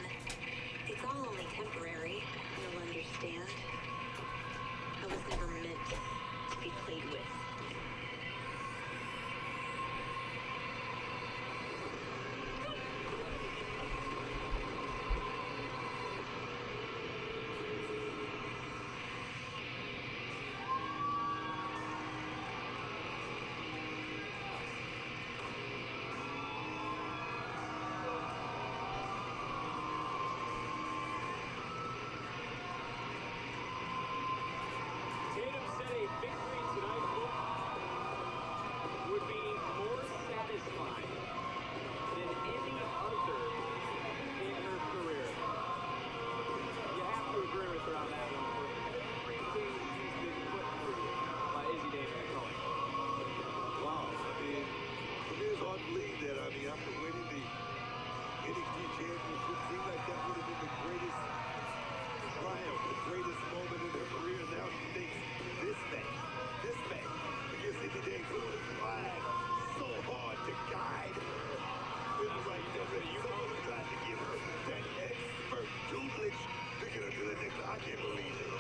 it's all only temporary. You'll understand. I was never meant to be played with. Tatum said a victory tonight would be more satisfying than any other in her career. You have to agree with her on that one. For everything she's been put through by Izzy Dame and Cullen. Wow. I mean, for me, it's hard to believe that. I mean, after winning the NXT Championship, it seemed like that would have been the greatest triumph, the greatest moment in her career. Now she thinks this match against Izzy Dame was trying so hard to guide her. It was like someone was trying to give her that expert tutelage to get her to the next. I can't believe it.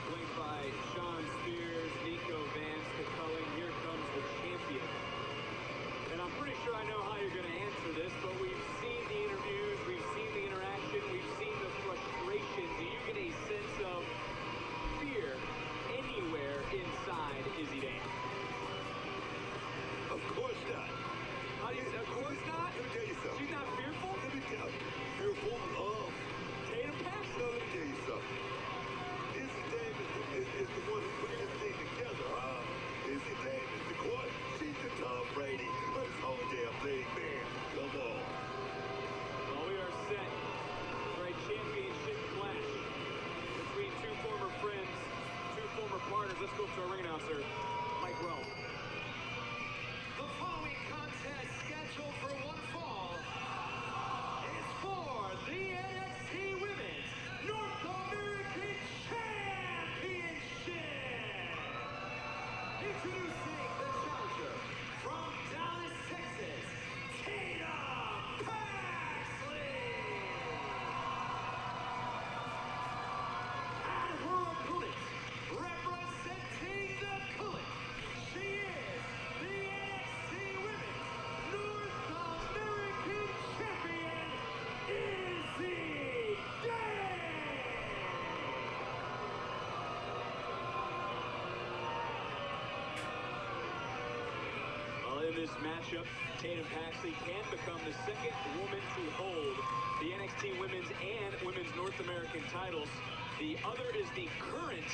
Played by Sean Spears, Nico Vance, to Cullen. Here comes the champion. And I'm pretty sure I know how you're going to answer this, but we've seen the interviews, we've seen the interaction, we've seen the frustration. Do you get a sense of fear anywhere inside Izzy Dame? Of course not. How do you say, of course not? Let me tell you something. She's not fearful? Let me tell you. Fearful of. Tatum Paxley. No, let me tell you something. Izzy Dame is the one who's putting this thing together, huh? Izzy Dame is the court. She's the Tom Brady of this whole damn thing, man. Come on. Well, we are set for a championship clash between two former friends, two former partners. Let's go up to our ring announcer, Mike matchup. Tatum Paxley can become the second woman to hold the NXT Women's and Women's North American titles. The other is the current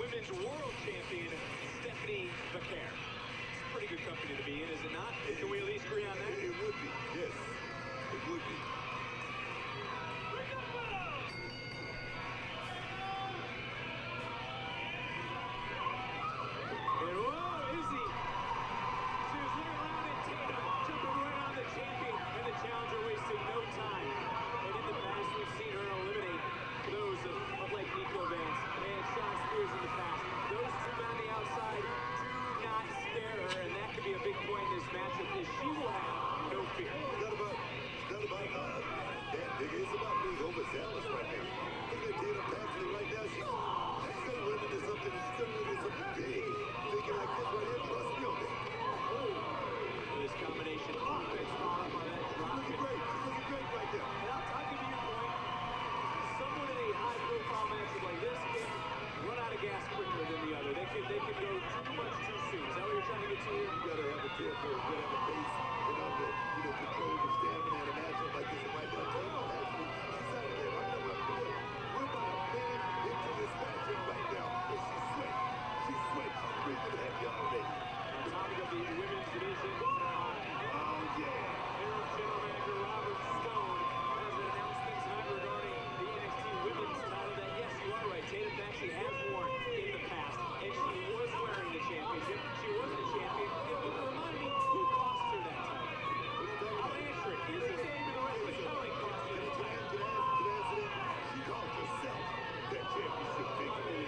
Women's World Champion, Stephanie Becker. It's pretty good company to be in, is it not? Can we at least agree on that? It would be, yes. It would be. And whoa, Izzy! She was looking around at Tatum, jumping right on the champion, and the challenger wasting no time. And in the past, we've seen her eliminate those of like Nico Vance and Shawn Spears in the past. Those two on the outside do not scare her, and that could be a big point in this matchup, is she will have no fear. It's not about that nigga. It's about being overzealous right now. Look at Tatum Paxley right now. She's gonna run into something. She's gonna run into something big. Thinking like this right here, trust me on that. This combination offense followed by that drop. She's looking great. She's looking great right there. And I'll give you your point. Someone in a high-profile matchup like this can run out of gas quicker than the other. They can go too much too soon. Is that what you're trying to get to here? You gotta have a tempo, you gotta have a pace, and control the stamina in a matchup like this. And right now, Tatum Paxley, she's out of there. I know what I'm doing. We're about a minute into this matchup right now, and she's sweating. She's sweating. She's breathing heavy already. On topic of the women's division, Oh yeah. General Manager Robert Stone has an announcement tonight regarding the NXT Women's title that, yes, you are right, Tatum Paxley has worn in the past, and she was wearing the championship. She wasn't a champion. Remind me, who cost her that title? I'll answer it. Here's the name and the rest of the comic cost her the title. She called herself that championship victory.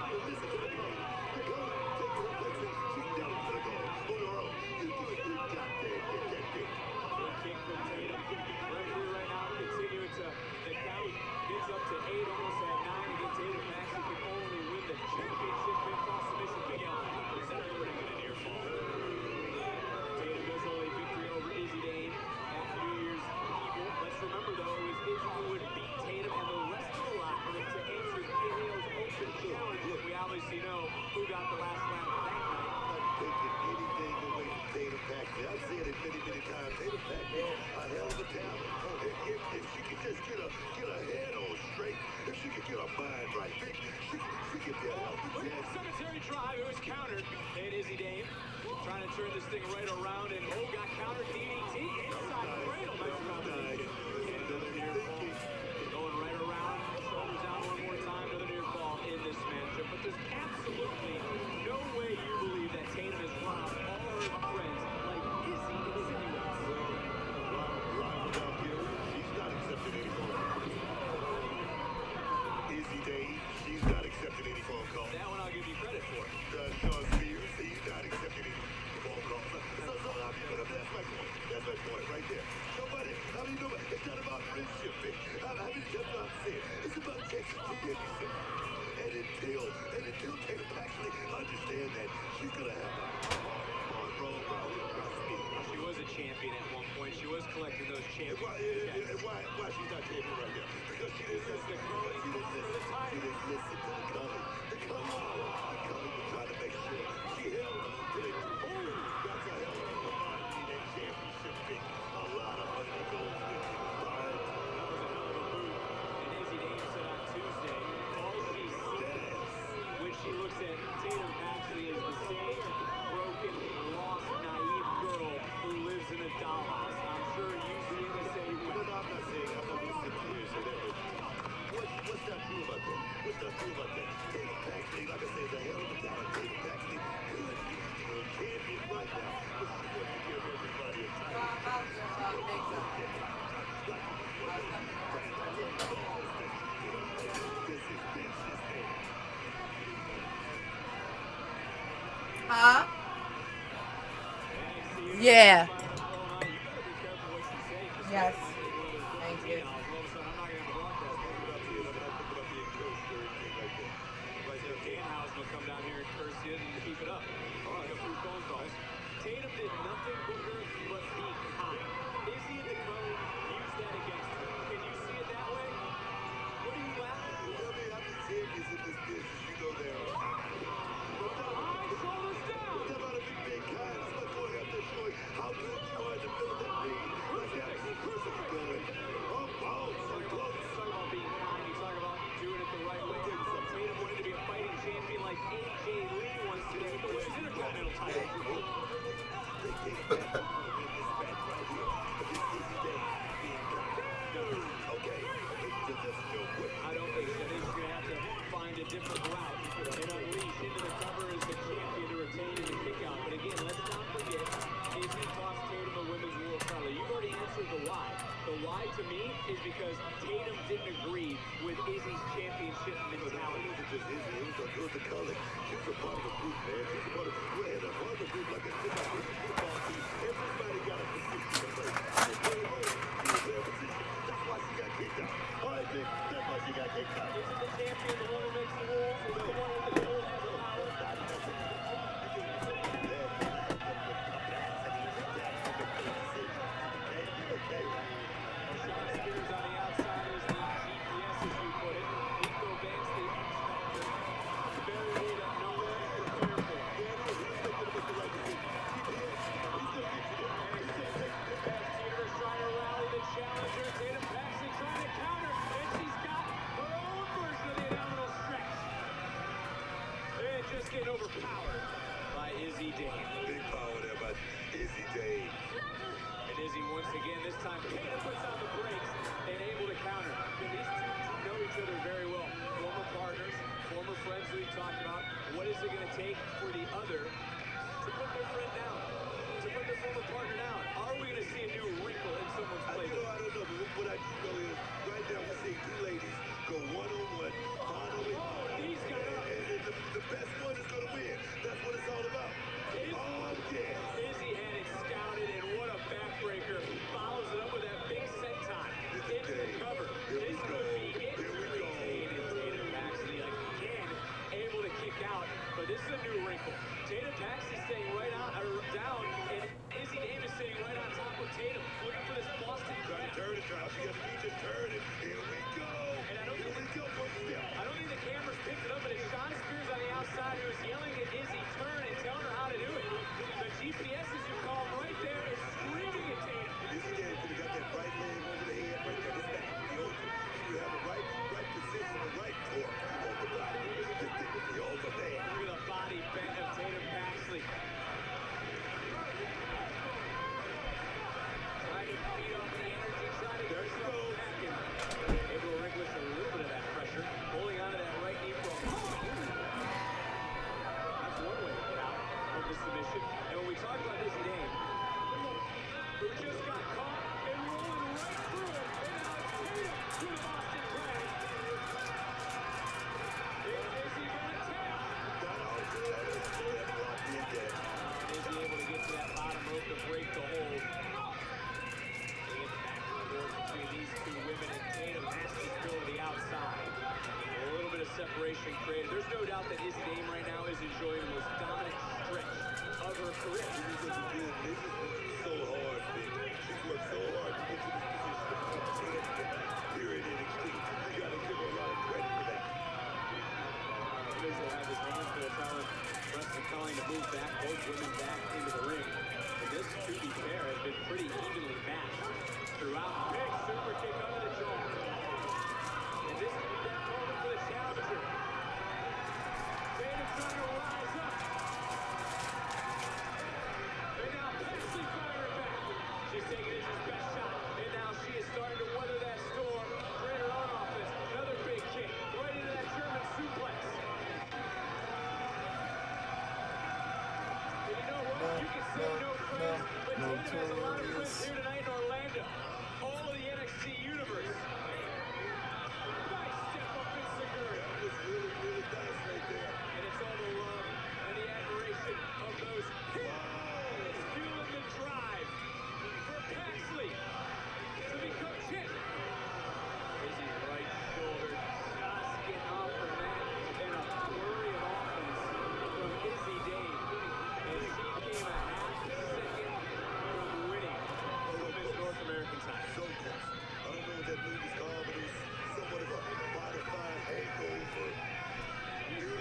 Listen to the call. The call takes her place. She's down to the goal on her own. You got that. Get that kick. Good kick from Tatum. Referee right now continuing to, the count gets up to 8, almost at 9. Again, Tatum Paxley can only win the championship pinfall submission. Big L. Is that already been a near fall? Tatum does hold a victory over Izzy Dane at New Year's Evil. Let's remember, though, it was Izzy who would beat Tatum and the rest of the locker room to answer KO's open challenge. We obviously know who got the last laugh that night. Not taking anything away from Tatum Paxley. I've said it many times. Tatum Paxley, a hell of a talent. If she could just get her head on straight, if she could get her mind right, she could be a hell of a Look at talent. the cemetery drive. It was countered. And Izzy Dane trying to turn this thing right around. And got countered. DDT inside the cradle. Nice job. And another near fall. Going right around. Shoulders down one more time. Another near fall in this matchup. But there's absolutely no way you believe that Tatum has robbed all her friends like Izzy insinuates. Right down here, she's not accepting any phone calls. Izzy Dane, she's not accepting any phone calls. That one I'll give you credit for. Shawn Spears, he's not accepting any phone calls. That's my point. That's my point right there. Nobody, it's not about friendship, Vic. How many times I've said it's about chasing championship. And until Tatum Paxley understand that, she's gonna have a hard road. Trust me. She was a champion at one point. She was collecting those And championships. why she's not champion right now? Because she didn't listen. She didn't listen to the color. The color was trying to make sure she held on to it. Oh, that's a hell of a lot in that championship pick. A lot of money goes with it. That was a hell of a move. And Izzy Dane said on Tuesday, all she sees when she looks at Tatum Paxley is the same broken, lost, naive girl who lives in a dollhouse. I'm sure you see the same way. I'm not saying I'm not going to sit here and say that, but what's not true about that? What's not true about that? Tatum Paxley, like I said, is a hell of a talent. Tatum Paxley could be a champion right now, but she wants to give everybody a title. This is Vince's hand. Huh? Yeah. Yes. Thank you. Come down here and curse you and keep it up. Pick up your phone calls. Tatum did nothing Booker but be kind. Izzy and Nicole used that against her. Can you see it that way? What are you laughing for? I'm just serious in this business. You know that. High shoulders down. It's about a big kind. It's about going out there showing how to me is because Tatum didn't agree with Izzy's championship mentality. It was just Izzy. It was the color. She was a part of a group, man. She was a part of a group like a football team. Everybody got a position to play. She played home. She was their position. That's why she got kicked out. All right, Vic. That's why she got kicked out. Isn't the champion the one who makes the rules? Is the one with the gold has the power? Sean Spears on the outside is the GPS, as you put it. Nico Benz, the X-Factor. A variable that no one is prepared for. Universe trying to rally the challenger. Tatum Paxton trying to counter, and she's got her own version of the abdominal stretch. And just getting overpowered by Izzy Dame. Big power there by Izzy Dame. And Izzy once again, this time Tatum puts on the brakes and able to counter. And these two know each other very well. Former partners, former friends we've talked about. What is it going to take for the other to put their friend down? To put their former partner down? Are we going to see a new wrinkle in someone's I playbook? don't know, but what I do know is right now we're seeing two ladies go one-on-one, finally. He's got it. And the best one is going to win. That's what it's all about. Oh, yeah. Izzy had it scouted, and what a backbreaker. Follows it up with that big senton. Into the cover. Here we This go. could be it. Here we go. Tatum Paxton again able to kick out, but this is a new wrinkle. Tatum Paxton staying right down, and Izzy Dame is sitting right on top of Tatum, looking for this Boston Trying to turn it, trying to get the feet just turn it. Here we go. And I don't Here we think go. First step. I don't think the cameras picked it up, but it's Sean Spears on the outside who is yelling at Izzy, turn and telling her how to do it. The GPS, as you call him, right there is screaming at Tatum. Izzy Dame could have got that right leg over the head right there. This back. The ultra. You have the right position, the right torque. You want the body. The ultra man. Look at the body bent of Tatum Paxton. Trying to feed off the energy, trying to get herself back, and able to relinquish a little bit of that pressure, holding onto that right knee for a moment. That's one way to get out of the submission. And when we talk about Izzy Dame, who just got caught and rolling right through it, and now it's Tatum to the Boston Crab. Is Izzy gonna tap? Got all good. Locked in there. Izzy able to get to that bottom rope to break the hold. They get back and forth between these two women, and Tatum has to go to the outside. A little bit of separation created. There's no doubt that Izzy Dame right now is enjoying the most dominant stretch of her career. This is good. This is so hard, Vic. She's worked so hard to get to this position. Here in NXT. You got to give her a lot of credit for that. Miz will have his hands full telling Preston Colleen to move back, both women back into the ring. And this, to be fair, has been pretty evenly matched throughout. Big super kick under the jaw. And this could be that moment for the challenger. Tatum trying to rise up. And now Paxton firing back. She's taking it as his best shot. And now she is starting to weather that storm. Create her own offense. Another big kick. Right into that German suplex. And you know what? You can say no friends, but Tatum has a lot of friends here tonight in Orlando. All of the NXT universe. Nice step up in Segura. That was really, really nice right there. And it's all the love and the admiration of those heroes fueling the drive for Paxley to become champ. Izzy's right shoulder just getting off the mat, and a flurry of offense from Izzy Dame as she came a half second from winning the Miss North American title. So close. I don't know what that move is called, but it was somewhat of a modified hangover. Here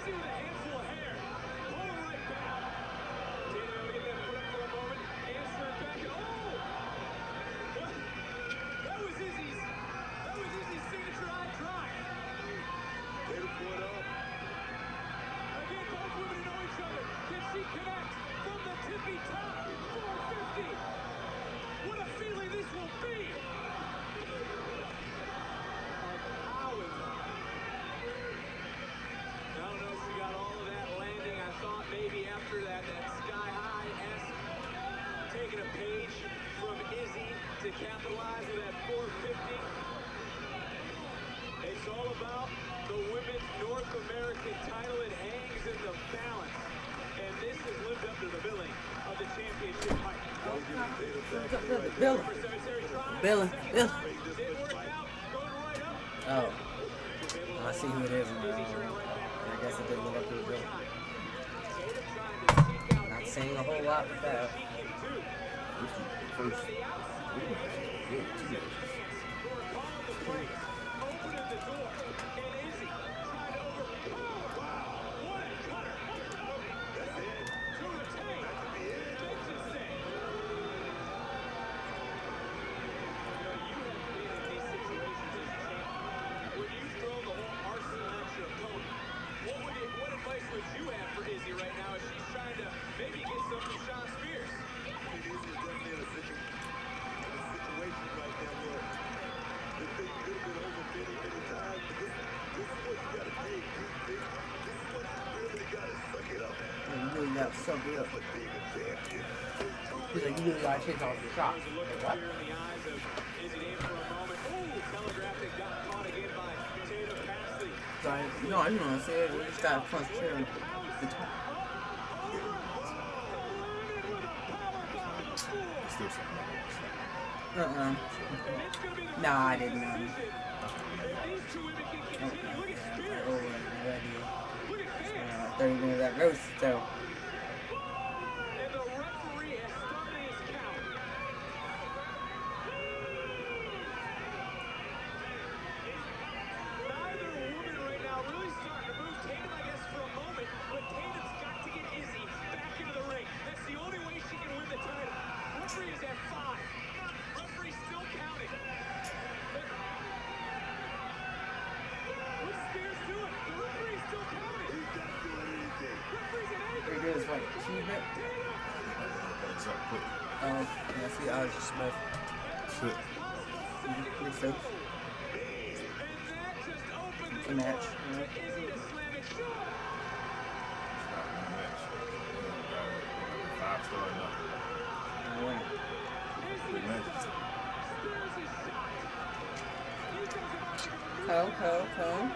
Izzy with a handful of hair. Pull her right back. Tatum able to get that foot up for a moment. Answer it back. Oh! What? That was Izzy's signature high drive. Tatum for it up. Again, both women know each other. Can she connect from the tippy top? 450. What a feeling this will be. I don't know if she got all of that landing. I thought maybe after that sky high-esque, taking a page from Izzy to capitalize with that 450. It's all about the women's North American title. It hangs in the balance. And this has lived up to the billing of the championship hype. Billy. Didn't work out, going right up. Oh. I see who it is. I guess it didn't live up to the bill. Not saying a whole lot with that. First. What advice would you have for Izzy right now as she's trying to maybe get some from Sean Spears? I think Izzy is definitely in a situation right now where the thing could have been over many times, but this is what you got to dig deep. This is what you really got to suck it up. You really got to suck it up. But being a champion. He's like, you really got to take off your shot. There's a look of What? fear in the eyes of Izzy Dave for a moment. Ooh, telegraphed and got caught again by Tatum Paxley. No, you know what I'm saying? We just got to concentrate on the top. Still something. Nah, I didn't know. These two women can continue. Look at Spears. Over already. Look at Spears. 30 minutes of that roast, so. And the referee has started his count. Neither woman right now really starting to move. Tatum, I guess, for a moment, but Tatum's got to get Izzy back into the ring. That's the only way she can win the title. Referee is at 5. Referee still counting. What's Spears doing? The referee's still counting. He's not doing anything. Referee's at 8. They're doing what? Achievement? That's up quick. Yeah, see, I was just about. Shit. Pretty so. It's a match. You know? Five-star enough. I win. Big match. Come.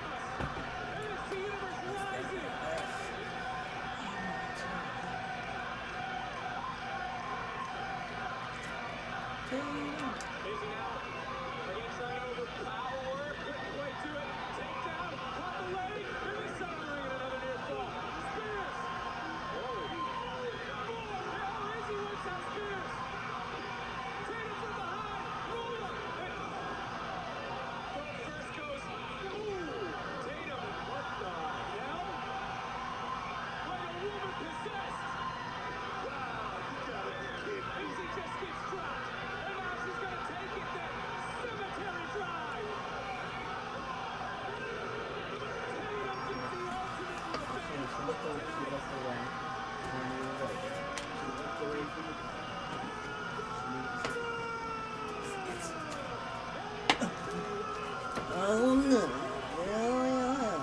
Oh no,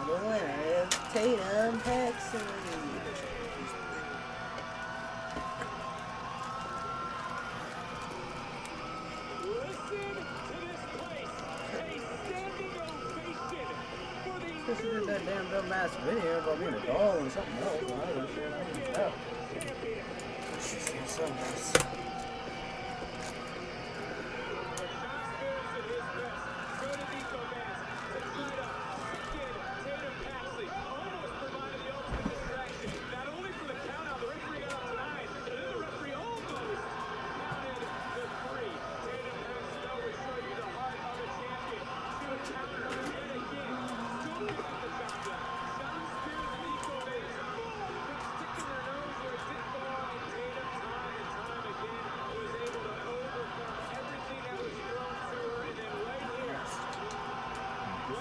the winner is Tatum Paxley. This is that damn dumbass video about being a doll or something else. I don't know. She's so nice.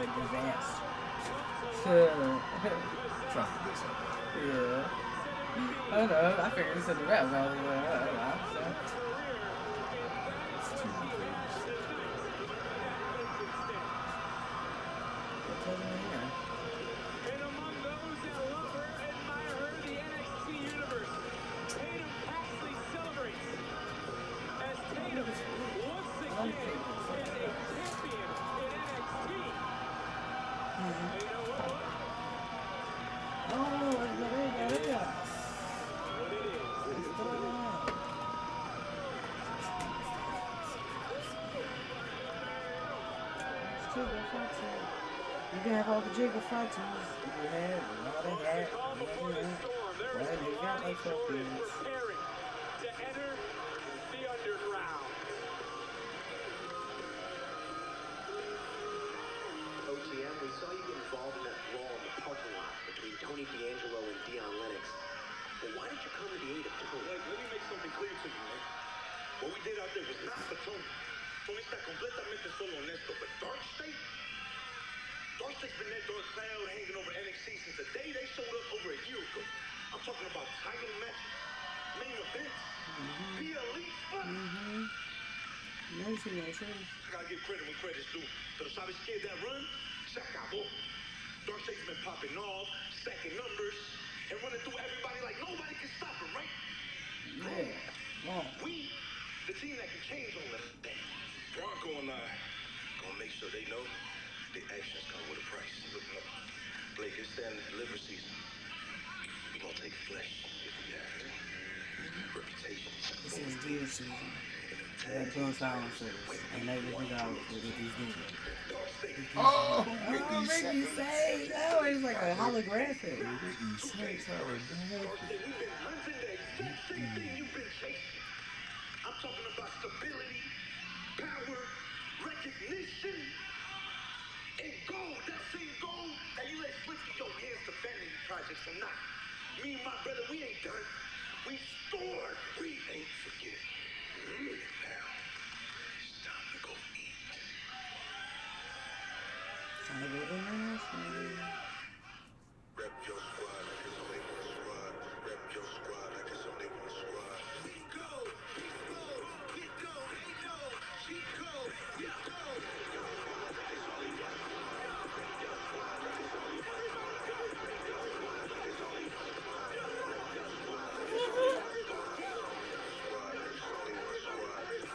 fake his ass. Trying to do something. Yeah. I don't know. I figured this in the rap. I was like, It's too many pages. And among those that love her, admire her, the NXT universe, Tatum Paxley celebrates as Tatum once again is champion in NXT. And you know what? oh, yeah. What it is. You can have all the Jigga Fatus. You can have all the hat. Call before the storm. There Well, is they got like people trophies. preparing to enter the underground. OTM, we saw you get involved in that brawl in the parking lot between Tony D'Angelo and Dion Lennox. But why did you come to the aid of Tony? Let me make something clear to you, man. What we did out there was not for Tony. Tony está completamente solo honesto, but Dark's been that dark cloud hanging over NXT since the day they showed up over a year ago. I'm talking about title matches, main events, the elite spots. Nice, nice. I gotta give credit when credit's due. Pero sabes que that run, se acabó. Dark's been popping off, stacking numbers, and running through everybody like nobody can stop him, right? Yeah. Oh. We, the team that can change all of that. Bronco and I gonna make sure they know their actions come with a price. Look, Blake, it's the end of delivery season. We gonna take flesh if we have to. Reputation. This is deer season. That doing silencers. And they just out with these niggas. Oh, Ricky Sage. Oh, he's like a holographic. Ricky Sage holographic. We've been hunting the exact same thing you've been chasing. I'm talking about stability, power, recognition, and gold. That same gold that you let slip through your hands to vanity projects or not. Me and my brother, we ain't done. We stored. We ain't forget. Now, it's time to go eat. Rep your squad like it's only one squad. Rep your squad like it's only one squad. We go, we go, we go, we go, we go, we go. It's only one squad. Rep your squad like it's only one squad. Rep your squad like it's only one squad. Rep your squad like it's only one squad. Squad like it's only one squad.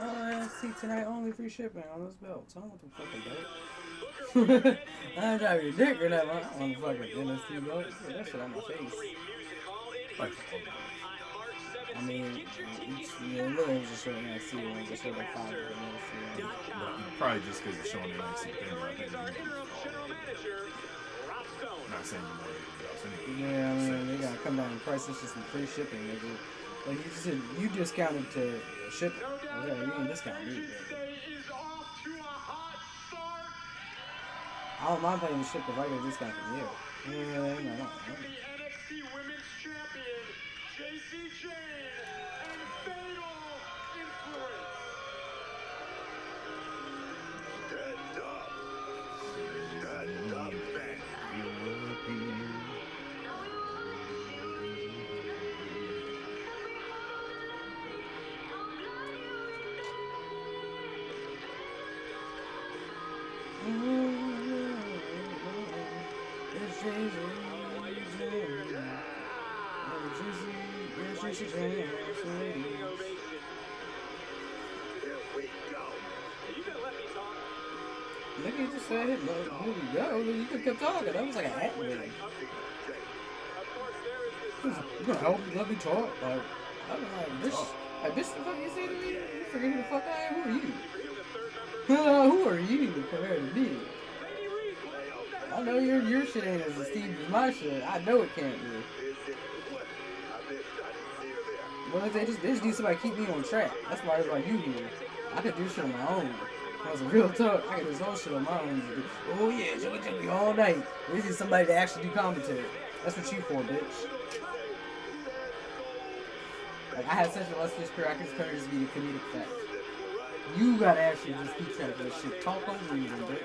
Oh, yeah, see tonight only free shipping on this belt. Tell me what the fucking belt. I ain't trying to be a dick or nothing. I don't want to fucking NXT belt. Put that shit on my face. Like, I mean, yeah, literally just showing NXT one, just showed like 5 of them. probably just because it's showing the NXT thing. I think Our interim general manager, Rob Stone. not saying you know anything else. Yeah, I mean, they gotta come down in price. It's just some free shipping, nigga. Like you said, you discounted to ship it. Yeah, you ain't discount me. Tuesday is off to a hot start. I don't mind paying the ship the regular discount from you. Yeah, no. The NXT Women's Champion, JC Jane, and Fatal Influence. Stand up. Stand up, man. Here we go. You gonna let me talk? Nigga, you just said it, but here we go. You could keep talking. That was like a hat wig. Of course, there is this You gonna help me? Let me talk? Like, I'm like, bitch, the fuck you say to me? You forget who the fuck I am? Who are you? Who are you compared to me? I know your shit ain't as esteemed as my shit. I know it can't be. Well, they just need somebody to keep me on track. That's why it's like you here. I could do shit on my own. That's a real talk. I can do this whole shit on my own. Oh yeah, juggy all night. We need somebody to actually do commentary. That's what you for, bitch. Like I had such an illustrious career, I could just come here just be a comedic fact. You gotta actually just keep track of this shit. Talk over you, bitch.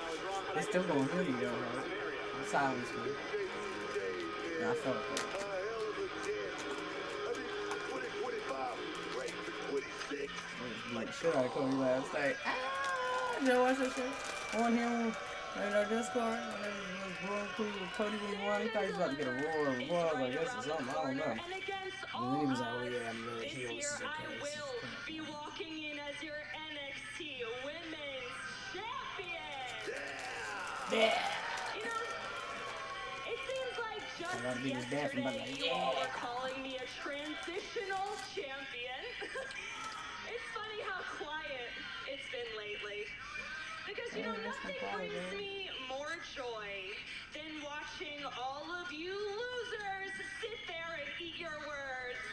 They still gonna hear me though, right? Silence me. Yeah, I felt that. Like shit out of Cody last night. You know watch that shit? On him in our Discord. Cody when he won, he thought he was about to get a roar of applause like this or something. I don't know. And then he was like, oh yeah, I'm really healed. This is okay. This is be walking in as your NXT Women's Champion. yeah. You know, it seems like just I gotta be his dad from yesterday back you all were calling me a transitional champion. It's funny how quiet it's been lately. Because, you know, nothing brings me more joy than watching all of you losers sit there and eat your words.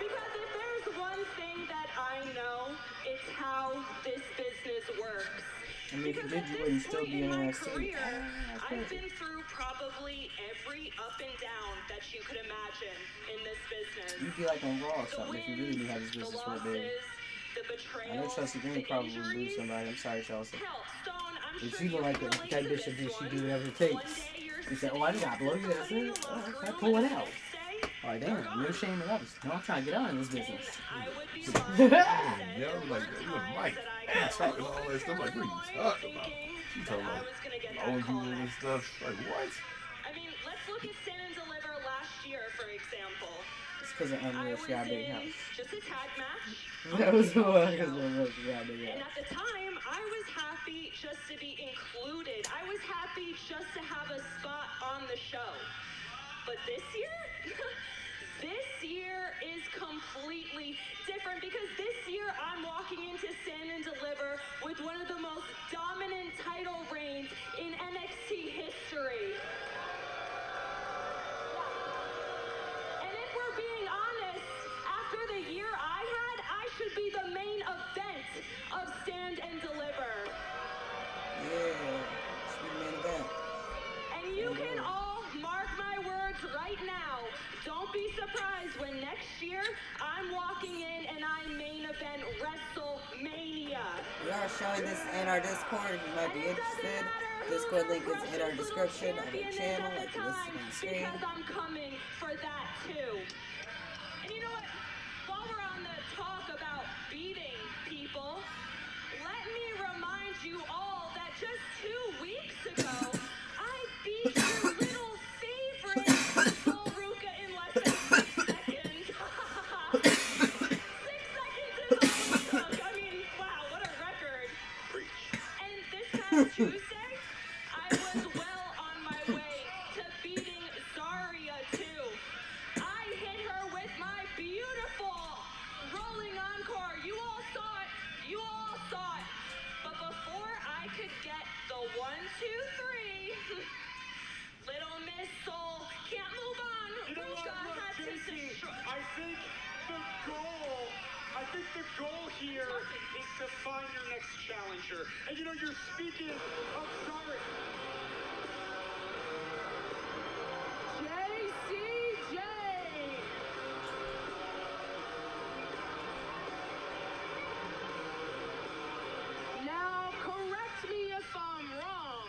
Because if there's one thing that I know, it's how this business works. I mean, if you Because did, at you this wouldn't still point be in in my NXT. career, That's I've crazy. been through probably every up and down that you could imagine in this business. You'd be like on Raw or The something if you really knew how this wins, the business worked, baby. losses, the I know betrayals, Chelsea Green the probably would injuries. lose somebody. I'm sorry, Chelsea. Hell, Stone, I'm If sure she you look like can relate that to bitch, this she one. do whatever it One takes. day you're He said, sitting oh, I just gotta blow you. That's in the it. locker I room, pull it and the out. next day, Like, you're damn, no gone. shame in others. No, I'm trying to get out in this business. And I would be lying if I said Yo, there like, weren't you times Mike. that I You got a talking little all bit that stuff. Like, what are you paranoid, talking about? thinking You that talking I about was gonna get that blowing call people and next. stuff. Like, what? I mean, let's look at Stand and Deliver last year, for example. It's because of I Unreal. was She got a big in house. just a tag match. That was the one because of Unreal. She got a big And house. at the time, I was happy just to be included. I was happy just to have a spot on the show. But this year? This year is completely different because this year I'm walking into Stand and Deliver with one of the most dominant title reigns in NXT history. And if we're being honest, after the year I had, I should be the main event of Stand and Deliver. Yeah. She be the main event. And you can all mark my words right now. Don't be surprised when next year I'm walking in and I main event WrestleMania. We are showing this in our Discord if you might be interested. Discord link is in our description of our channel, like you listen on the screen. Because I'm coming for that too. And you know what? While we're on the talk about beating people, let me remind you all that just 2 weeks ago, I beat your little favorite Ruka in less than 6 seconds. 6 seconds is all it took. I mean, wow, what a record. And this past Tuesday, I was well on my way to beating Zarya too. I hit her with my beautiful rolling encore. You all saw it. You all saw it. But before I could get the 1, 2, 3, little Miss Soul can't move on. You know what? Ruka Look, had to JC, destroy. I think the goal here is to find your next challenger. And you know, you're speaking of sorry. JCJ. Now, correct me if I'm wrong.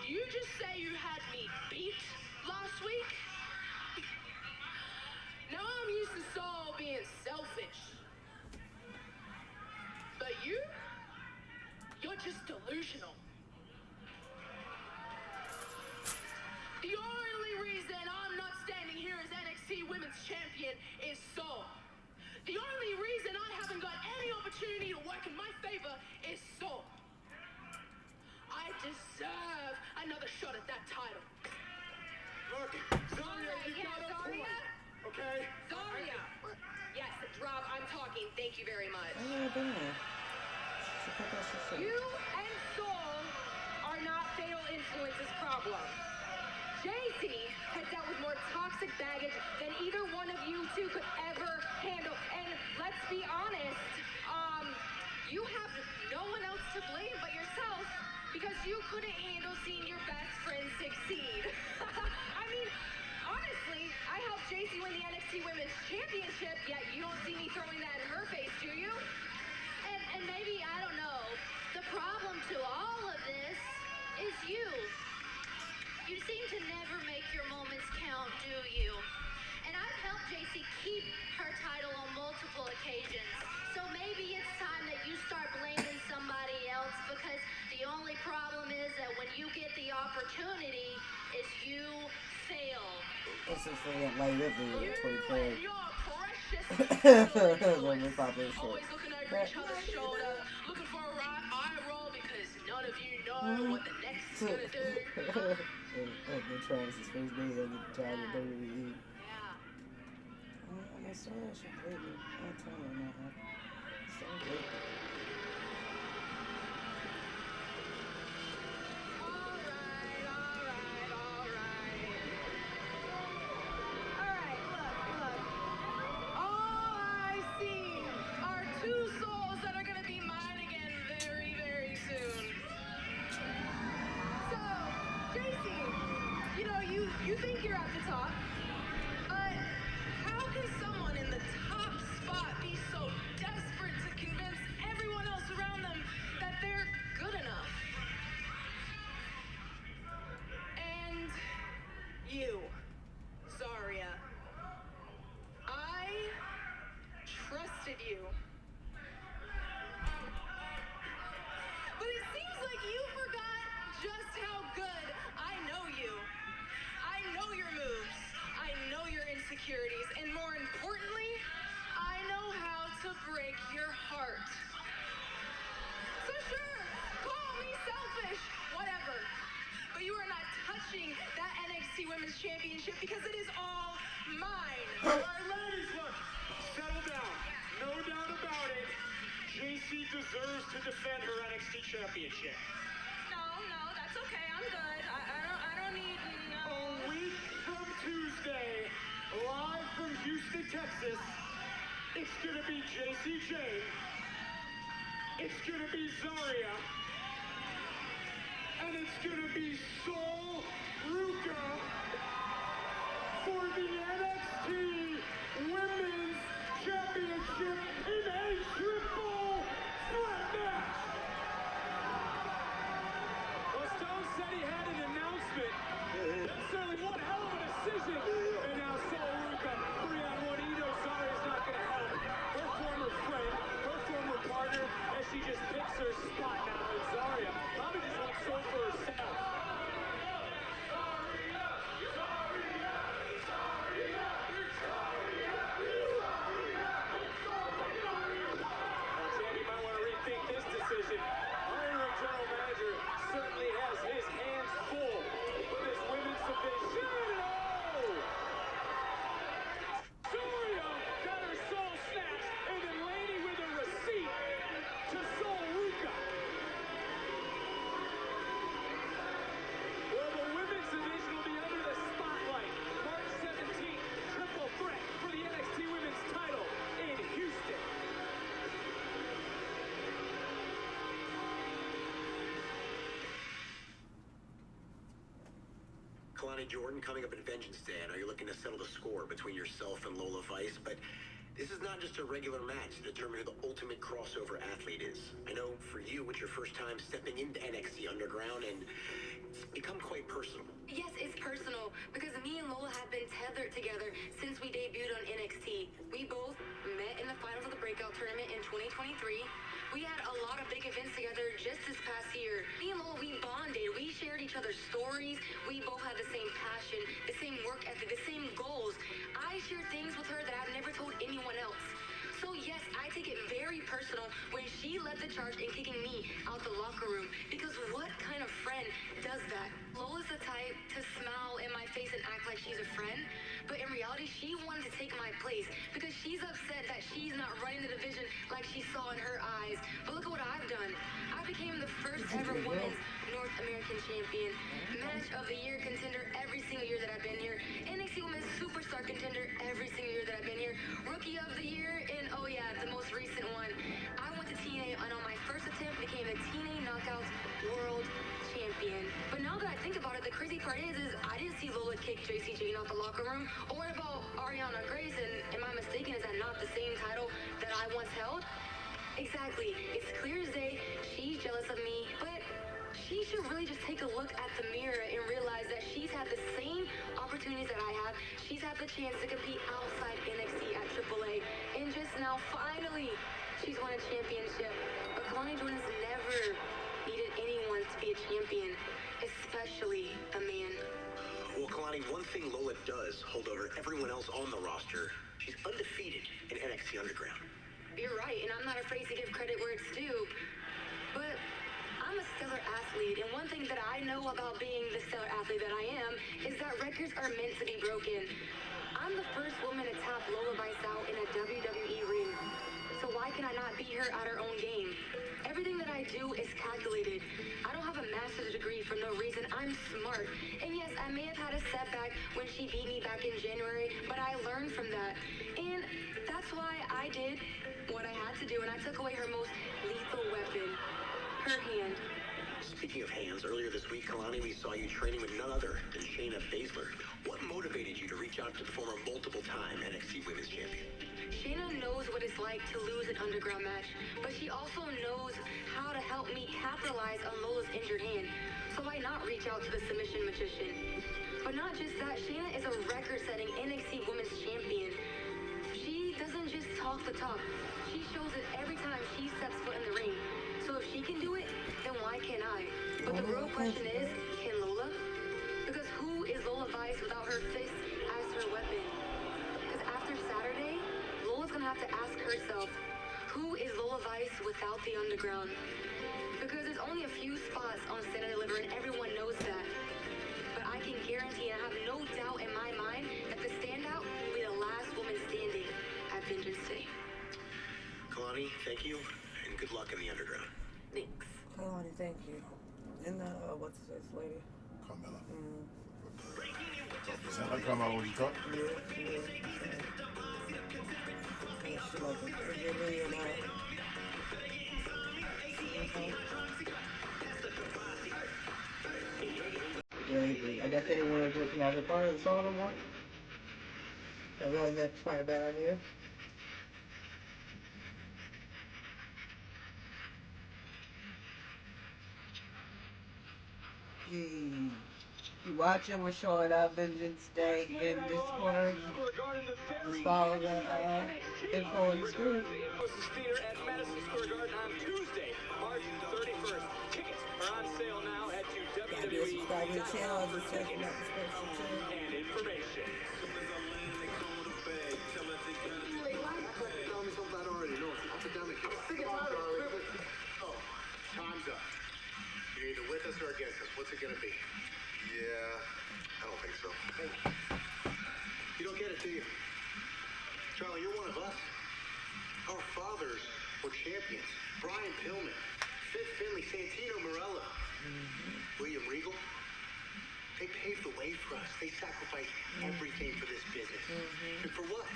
You just say you had me beat last week? Now I'm used to Saul being selfish. But you're just delusional. The only reason I'm not standing here as NXT Women's Champion is Saul. The only reason I haven't got any opportunity to work in my favor is Saul. I deserve another shot at that title. Look, Zarya, you got a point. Okay? Zarya. Yes, Rob, I'm talking. Thank you very much. Oh, yeah, damn. She put that shit You and Saul are not Fatal Influence's problem. JC has dealt with more toxic baggage than either one of you two could ever handle. And let's be honest, you have no one else to blame but yourself because you couldn't handle seeing your best friend succeed. I mean, honestly, I helped JC win the NXT Women's Championship, yet you don't see me throwing that in her face, do you? And maybe, I don't know, the problem to all of this is you. You seem to never make your moments count, do you? And I've helped JC keep her title on multiple occasions. So maybe it's time that you start blaming somebody else, because the only problem is that when you get the opportunity, is you fail. This is for that light up video. You 24. and your precious Really popular shit. always looking over each other's shoulder, looking for a right eye roll because none of you know what the next is gonna do. And Travis's first day on the job at WWE. Yeah. I saw that shit lately. I'm telling you now. So good. Alright, look. All I see are two souls that are gonna be mine again very, very soon. So, JC, you know, you think you're at the top, but how can someone in the top spot be so desperate to convince everyone else around them that they're good enough? And you, Zarya. I trusted you. But it seems like you forgot just how good I know you. I know your moves. I know your insecurities. And more importantly, I know how to break your heart. So sure, call me selfish, whatever. But you are not touching that NXT Women's Championship because it is all mine. All right, ladies, look, settle down. No doubt about it. JC deserves to defend her NXT Championship. No, that's okay. I'm good. I don't need no. A week from Tuesday, live from Houston, Texas, it's gonna be JC Jane. It's gonna be Zarya. And it's gonna be Sol Ruka for the NXT Women's Championship in a triple threat match. Well, Stone said he had an announcement. That's certainly one hell of a decision. And now Sol Ruka, 3-on-1 Ito. Zarya's not gonna help. Her former friend, her former partner, as she just picks her spot now. And Zarya probably just wants Sol for herself. Sandy might want to rethink this decision. Our interim general manager certainly has his hands full with this women's division. Oh! Zarya got her soul snatched, and then Lady with a receipt to Sol Ruka. Well, the women's division will be under the spotlight. March 17th, triple threat for the NXT Women's title in Houston. Kalani Jordan coming up at Vengeance Day. I know you're looking to settle the score between yourself and Lola Vice, but this is not just a regular match to determine who the ultimate crossover athlete is. I know for you, it's your first time stepping into NXT Underground, and it's become quite personal. Yes, it's personal because me and Lola have been tethered together since we debuted on NXT. We both met in the finals of the Breakout Tournament in 2023. We had a lot of big events together just this past year. Me and Lola, we bonded. We shared each other's stories. We both had the same passion, the same work ethic, the same goals. I shared things with her that I've never told anyone else. So yes, I take it very personal when she led the charge in kicking me out the locker room. Because what kind of friend does that? Lola's the type to smile in my face and act like she's a friend. But in reality, she wanted to take my place because she's upset that she's not running the division like she saw in her eyes. But look at what I've done. I became the first ever women's North American champion, match of the year contender every single year that I've been here, NXT Women's Superstar contender every single year that I've been here, rookie of the year, and oh yeah, the most recent one. I went to TNA and on my first attempt became the TNA Knockouts World Champion. champion. But now that I think about it, the crazy part is I didn't see Lola kick Tracy Jane out the locker room. Or what about Ariana Grace? And am I mistaken? Is that not the same title that I once held? Exactly. It's clear as day she's jealous of me, but she should really just take a look at the mirror and realize that she's had the same opportunities that I have. She's had the chance to compete outside NXT at AAA, and just now, finally, she's won a championship. But Kalani Jordan's never needed anyone to be a champion, especially a man. Well, Kalani, one thing Lola does hold over everyone else on the roster, she's undefeated in NXT Underground. You're right, and I'm not afraid to give credit where it's due. But I'm a stellar athlete, and one thing that I know about being the stellar athlete that I am is that records are meant to be broken. I'm the first woman to tap Lola Vice out in a WWE ring. So why can I not beat her at her own game? Everything that I do is calculated. I don't have a master's degree for no reason. I'm smart. And yes, I may have had a setback when she beat me back in January, but I learned from that. And that's why I did what I had to do, and I took away her most lethal weapon, her hand. Speaking of hands, earlier this week, Kalani, we saw you training with none other than Shayna Baszler. What motivated you to reach out to the former multiple-time NXT Women's Champion? Shayna knows what it's like to lose an underground match, but she also knows how to help me capitalize on Lola's injured hand. So why not reach out to the submission magician? But not just that, Shayna is a record-setting NXT Women's Champion. She doesn't just talk the talk. She shows it every time she steps foot in the ring. So if she can do it, then why can't I? But the real question is, can Lola? Because who is Lola Vice without her fist as her weapon? Because after Saturday, Lola's gonna have to ask herself, who is Lola Vice without the underground? Because there's only a few spots on Stand and Deliver, and everyone knows that. But I can guarantee, and I have no doubt in my mind, that the standout will be the last woman standing at Vengeance Day. Kalani, thank you, and good luck in the Underground. Thanks. Kalani, thank you. And what's this lady? Carmella. Sound like Carmella when you talk? Yeah, she like a millionaire. I guess anyone is looking at the part of the song or what? I realize that's probably a bad idea. You watching? We're showing up Vengeance Day in Discord. Just follow the info on the screen. Versus Theater at Madison Square Garden on Tuesday, March 31st. Tickets are on sale now. Head to Subscribe to the channel as it says in that description too. and information. Tell me something I already know. It's academic. Time's up. You're either with us or against us. What's it gonna be? Yeah, I don't think so. Hey, you don't get it, do you? Charlie, you're one of us. Our fathers were champions. Brian Pillman, Fitz Finley, Santino Marella, William Regal. They paved the way for us. They sacrificed everything for this business. And for what?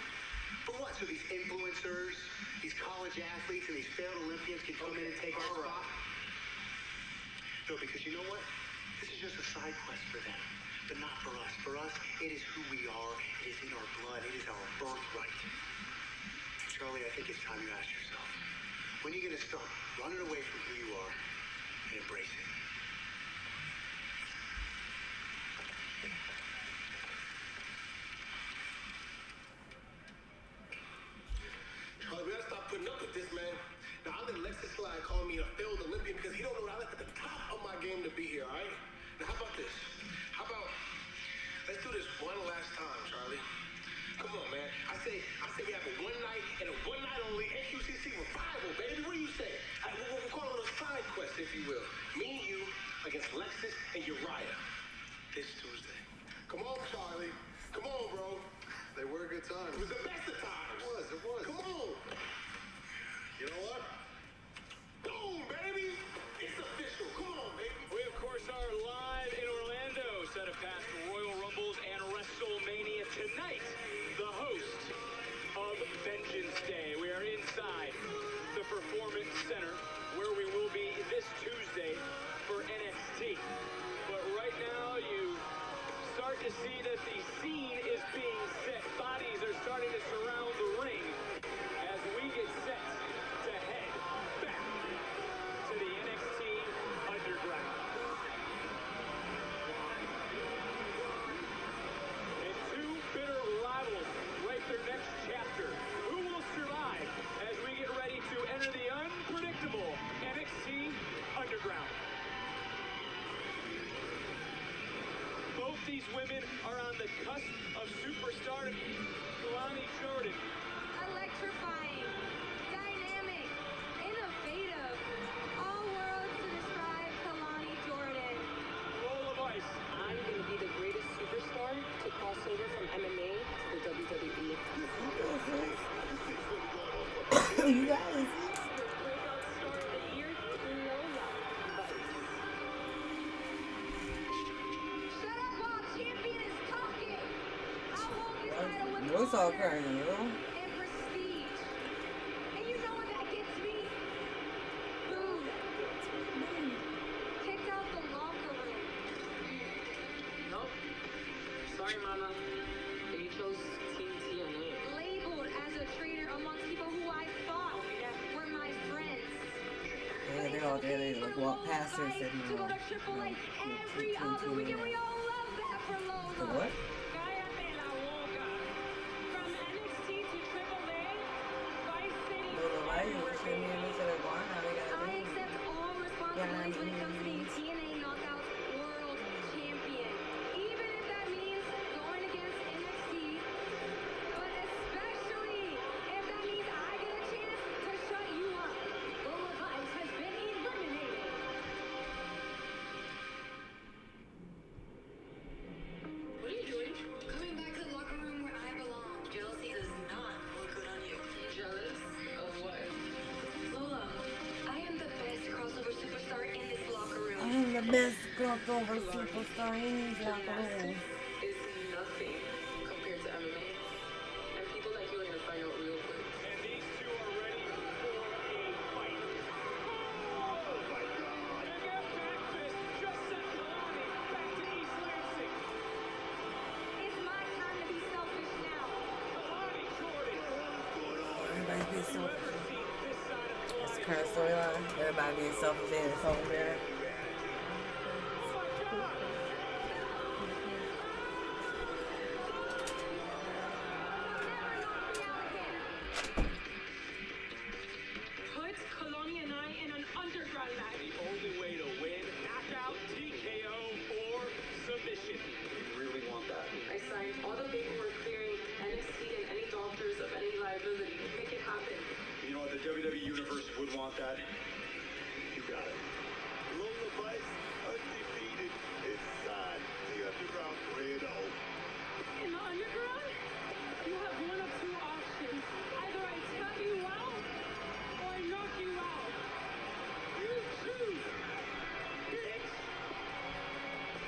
For what? So these influencers, these college athletes, and these failed Olympians can come in and take our spot? No, because you know what? This is just a side quest for them, but not for us. For us, it is who we are. It is in our blood. It is our birthright. Charlie, I think it's time you ask yourself, when are you going to stop running away from who you are and embrace it? Charlie, we gotta stop putting up with this, man. Now, I let Lexus slide call me a failed Olympian because he don't know that I left at the top of my game to be here, all right? Now, how about this? How about, let's do this one last time, Charlie. Come on, man. I say we have a one night and a one night only NQCC revival, baby. What do you say? We'll call it a side quest, if you will. Me and you against Lexus and Uriah this Tuesday. Come on, Charlie. Come on, bro. They were good times. It was the best of times. It was. Come on. You know what? Boom, baby. It's official. Come on, baby. We, of course, are live in Orlando, set of past Royal Rumbles and WrestleMania tonight. The host of Vengeance Day. We are inside the Performance Center where we will be this Tuesday for NXT. But right now, you start to see that the scene is being set. Bodies are starting to surround the ring as we get set to head back to the NXT Underground. And two bitter rivals write their next chapter. Who will survive as we get ready to enter the unpredictable NXT Underground? Both these women are on the cusp of superstardom. Kalani Jordan. Electrifying, dynamic, innovative. All words to describe Kalani Jordan. Roll of ice. I'm going to be the greatest superstar to cross over from MMA to the WWE. You guys. Breakout star of the year, GloYard. But Shut up while champion is talking. I'll hold this title with No, it's all honor crazy, yo. and prestige. And you know what that gets me? Booed. Kicked out the locker room. nope. Sorry, Mama. You chose Team TNA. Labeled as a traitor amongst people who I thought were my friends. Yeah, they're all there. They like walk past her and said, To go to Triple A every other weekend. We all love that for Lola. The what? Cállate la boca. From NXT to Triple A, Vice City. Lola Light, you should be able to go on how they I gotta do. accept all responsibilities when it comes to being TNA Knockouts World Champion. Even if that means going against NXT. But especially if that means I get a chance to shut you up. Lola Vice has been eliminated. What are you doing? Coming back to the locker room where I belong. Jealousy does not look good on you. Jealous of what? Lola, I am the best crossover superstar in this locker room. I'm the best crossover superstar in this locker room. Is nothing compared to MMA. And people like you are going to find out real quick. And these two are ready for a fight. Oh my God! And that back fist just sent Kalani back to East Lansing. It's my time to be selfish now. Kalani Jordan. Everybody being selfish. Ever seen this side of That's Kalani the current storyline. Everybody being selfish and it's over there. Put Kalani and I in an underground match. The only way to win, knockout, TKO, or submission. You really want that? I signed all the paperwork clearing NXT and any doctors of any liability to make it happen. You know what? The WWE Universe would want that. You got it. Lola Vice, undefeated, inside the underground red hole. In the underground, you have one of two options. Either I tap you out or I knock you out. You choose, bitch.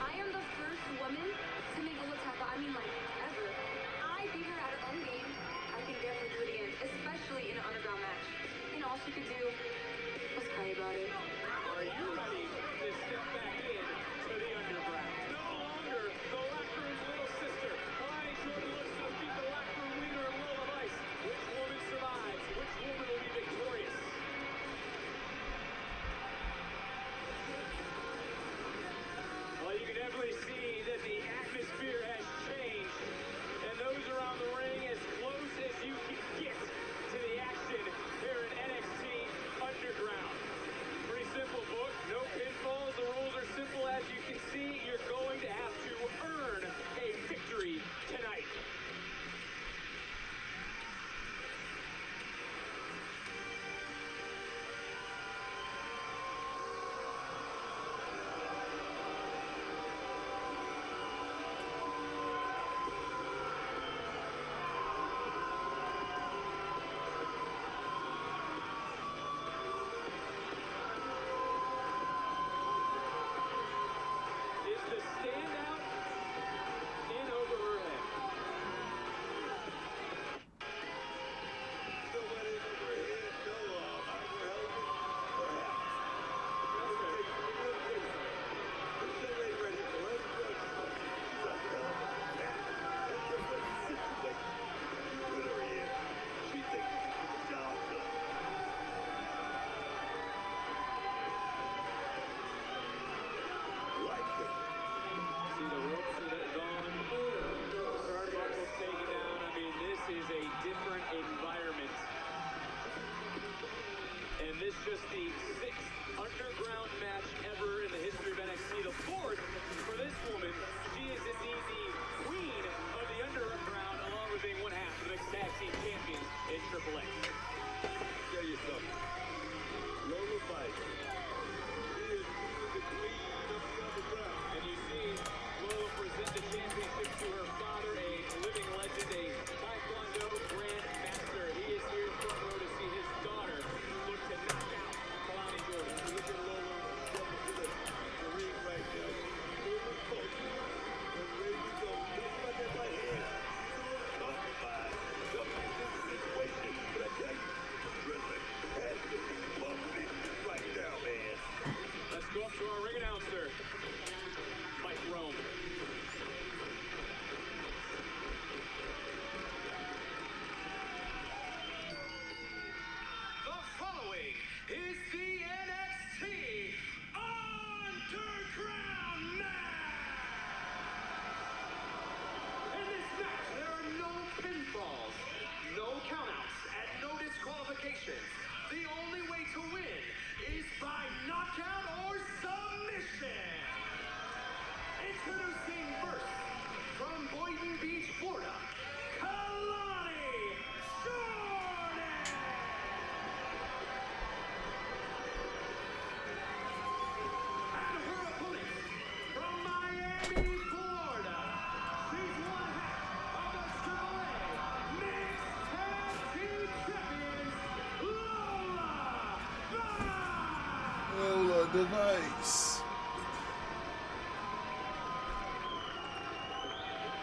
I am the first woman to make Lola tap out. I mean, like, ever. I beat her at an Endgame. I can definitely do it again, especially in an underground match. And all she could do was cry about it. Are you ready to step back in locations. The only way to win is by knockout or submission. Introducing first, from Boynton Beach, Florida, Kalani Jordan. And her opponent, from Miami, Florida, she's one half of the AAA Mixed Tag Team Champions, Lola Device.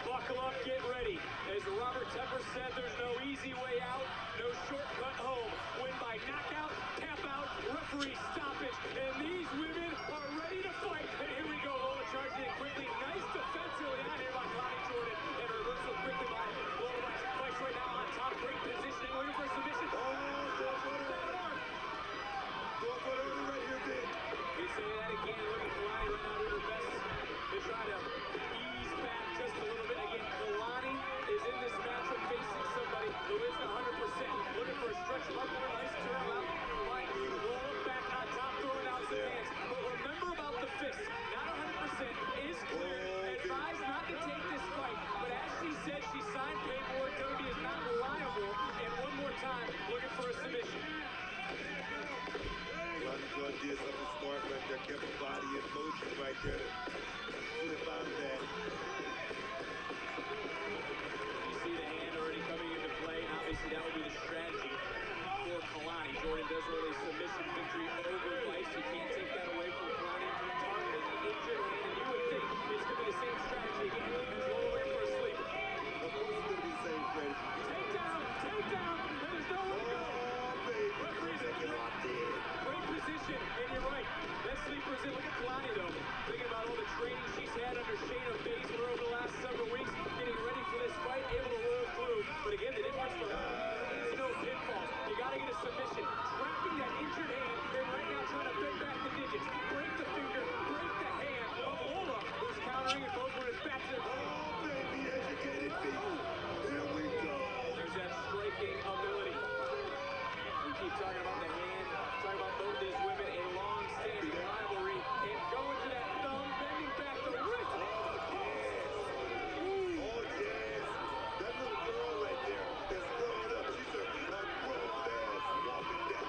Buckle up, get ready. As Robert Tepper said, there's no easy way out, no shortcut home. Win by knockout, tap out, referee stoppage. And these women are ready to fight. And here we go, Lola charging in quickly. Nice defensively out here by Kalani Jordan. And her reversal quickly by Lola. Fights right now on top, great positioning, looking for submission. Oh, don't put it on. Don't put it on right here, big. We say that again, look at Kalani right now doing her best to try to ease back just a little bit. Again, Kalani is in this matchup facing somebody who isn't 100%. Looking for a stretch of upward, nice turn around. Right, roll back on top, throwing out some hands. But remember about the fist, not 100%, is clear. Advised not to take this fight. But as she said, she signed paperwork. WWE is not reliable. And one more time, looking for a submission. Kalani Jordan did something smart right there. Kept her body in motion right there to flip out of that. You see the hand already coming into play, and obviously that would be the strategy for Kalani. Jordan does roll a submission victory over Vice. You can't take that away from Kalani. Targeting the injured hand, and you would think it's going to be the same strategy again. Roll away for a sleep. Of course it's going to be the same strategy. Take down, and there's nowhere to go. Oh, baby. Referee's Take it off there. great position, and you're right. That sleeper's in. Look at Kalani, though. Thinking about all the training she's had under Shayna Baszler over the last several weeks, getting ready for this fight, able to roll through. But again, the difference for her is no pinfalls. You got to get a submission. Trapping that injured hand, and right now trying to bend back the digits. Break the finger, break the hand of Lola, who's countering and both when it's back to the... Oh, baby, educated feet. Here we go. There's that striking ability. We keep talking about the hand, talking about both these women, a long-standing rivalry, and going to that thumb, bending back the wrist. Oh, yes. That little girl right there is grown up. She's a grown ass woman that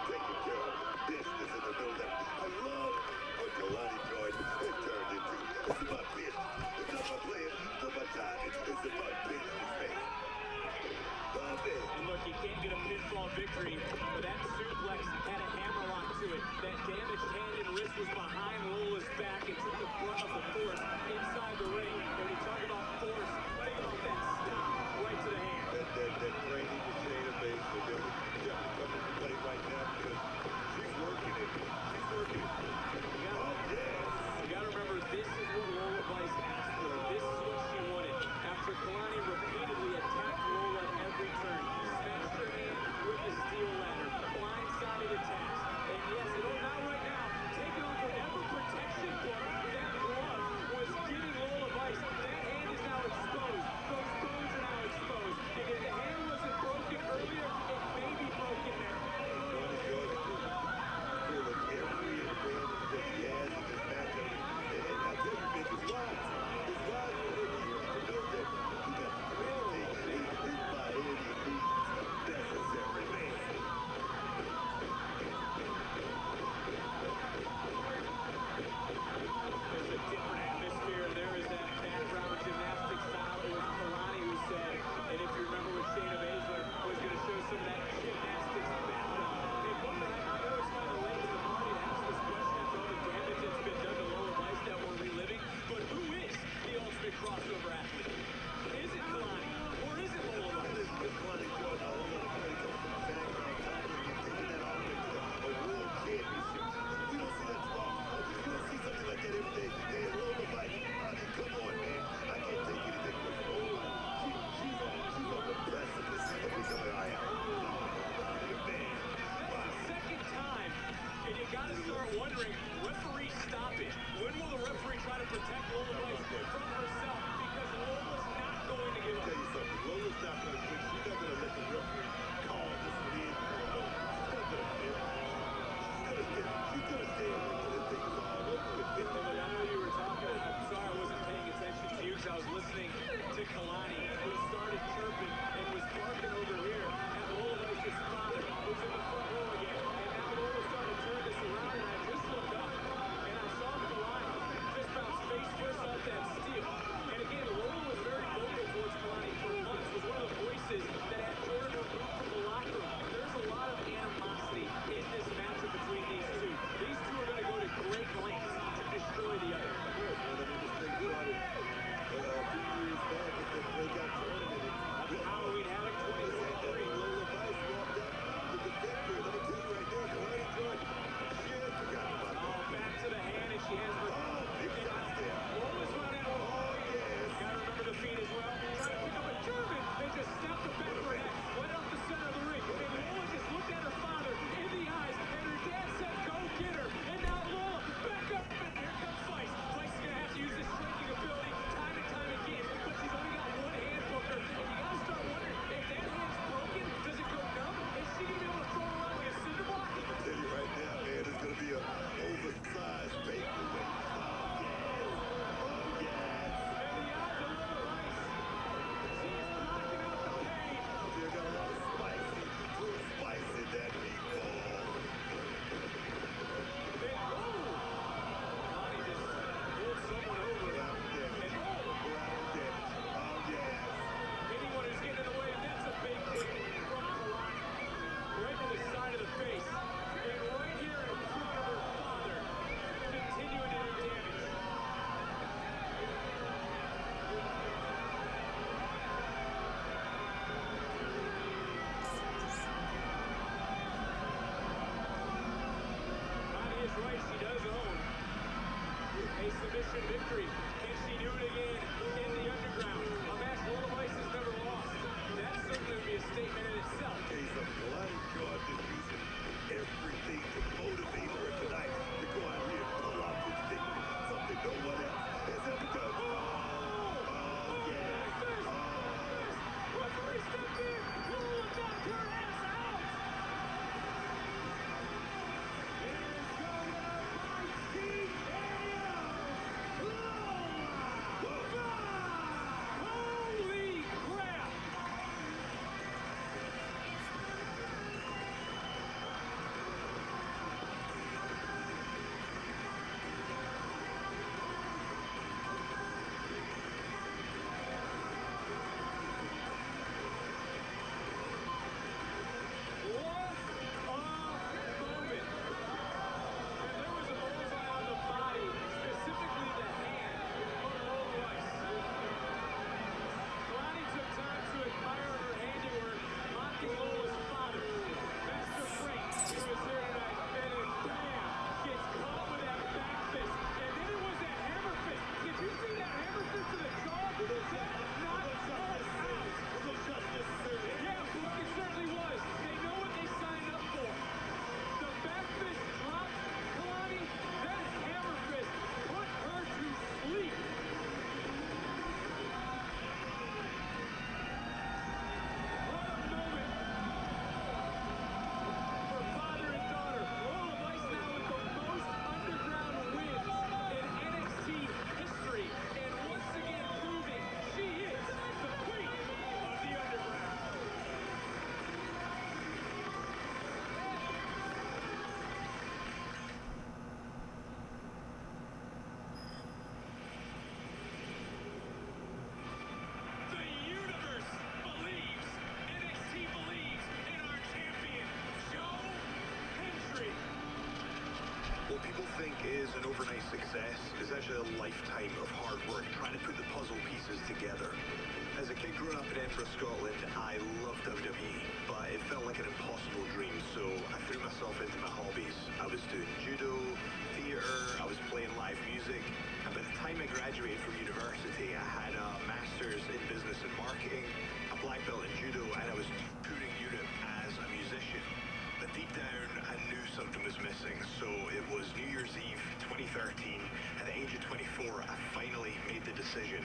taking care of business in the middle of that. I love what Kalani Jordan has turned into. It's about business. It's not about playing. It's not about time. It's about business, man. Love it. And look, you can't get a pinfall victory, but that suplex had a hammerlock to it. That damaged hand and wrist was behind Lola's back and took the brunt of the force inside the ring. And when you talk about force, think about that stop right to the hand. That training with Shayna Baszler that would definitely come into play right now because she's working it. She's working it. Oh, yes. You gotta remember, this is what Lola Vice asked for. This is what she wanted. After Kalani repeatedly attacked Lola at every turn, smashed her hand with the steel ladder, blindsided attacks. And yes, not right now, taking off whatever protection book that glove was giving Lola Vice. That hand is now exposed. Those people think is an overnight success is actually a lifetime of hard work trying to put the puzzle pieces together. As a kid growing up in Edinburgh, Scotland, I loved WWE, but it felt like an impossible dream, so I threw myself into my hobbies. I was doing judo, theatre, I was playing live music, and by the time I graduated from university, I had a master's in business and marketing, a black belt in judo, and I was touring Europe as a musician. But deep down, I knew something was missing, so it was New Year's Eve 2013. At the age of 24, I finally made the decision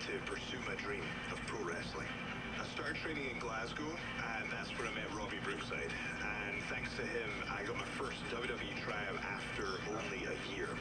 to pursue my dream of pro wrestling. I started training in Glasgow, and that's where I met Robbie Brookside. And thanks to him, I got my first WWE tryout after only a year.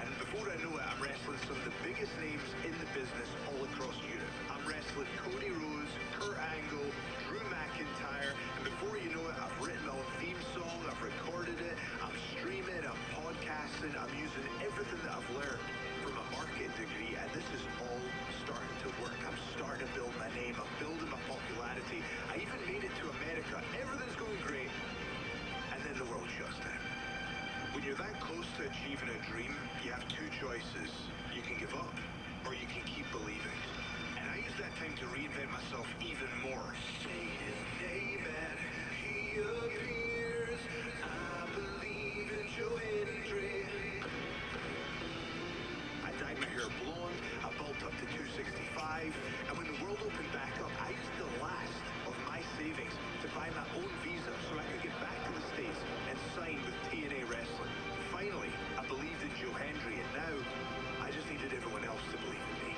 And before I know it, I'm wrestling some of the biggest names in the business all across Europe. I'm wrestling Cody Rhodes, Kurt Angle, Drew McIntyre, and before you know it, I've written my own theme song, I've recorded it, I'm streaming, I'm podcasting, I'm using everything that I've learned from a marketing degree, and this is all starting to work. I'm starting to build my name, I'm building my popularity. I even made it to America. Everything's going great, and then the world shuts down. When you're that close to achieving a dream, you have two choices. You can give up, or you can keep believing. And I used that time to reinvent myself even more. Say his name and he appears. I believe in Joe Hendry. I dyed my hair blonde, I bulked up to 265, and when the world opened back up, I used the last of my savings to buy my own visa so I could get back to the States and sign with TNA Wrestling. Finally, I believed in Joe Hendry, and now I just needed everyone else to believe in me.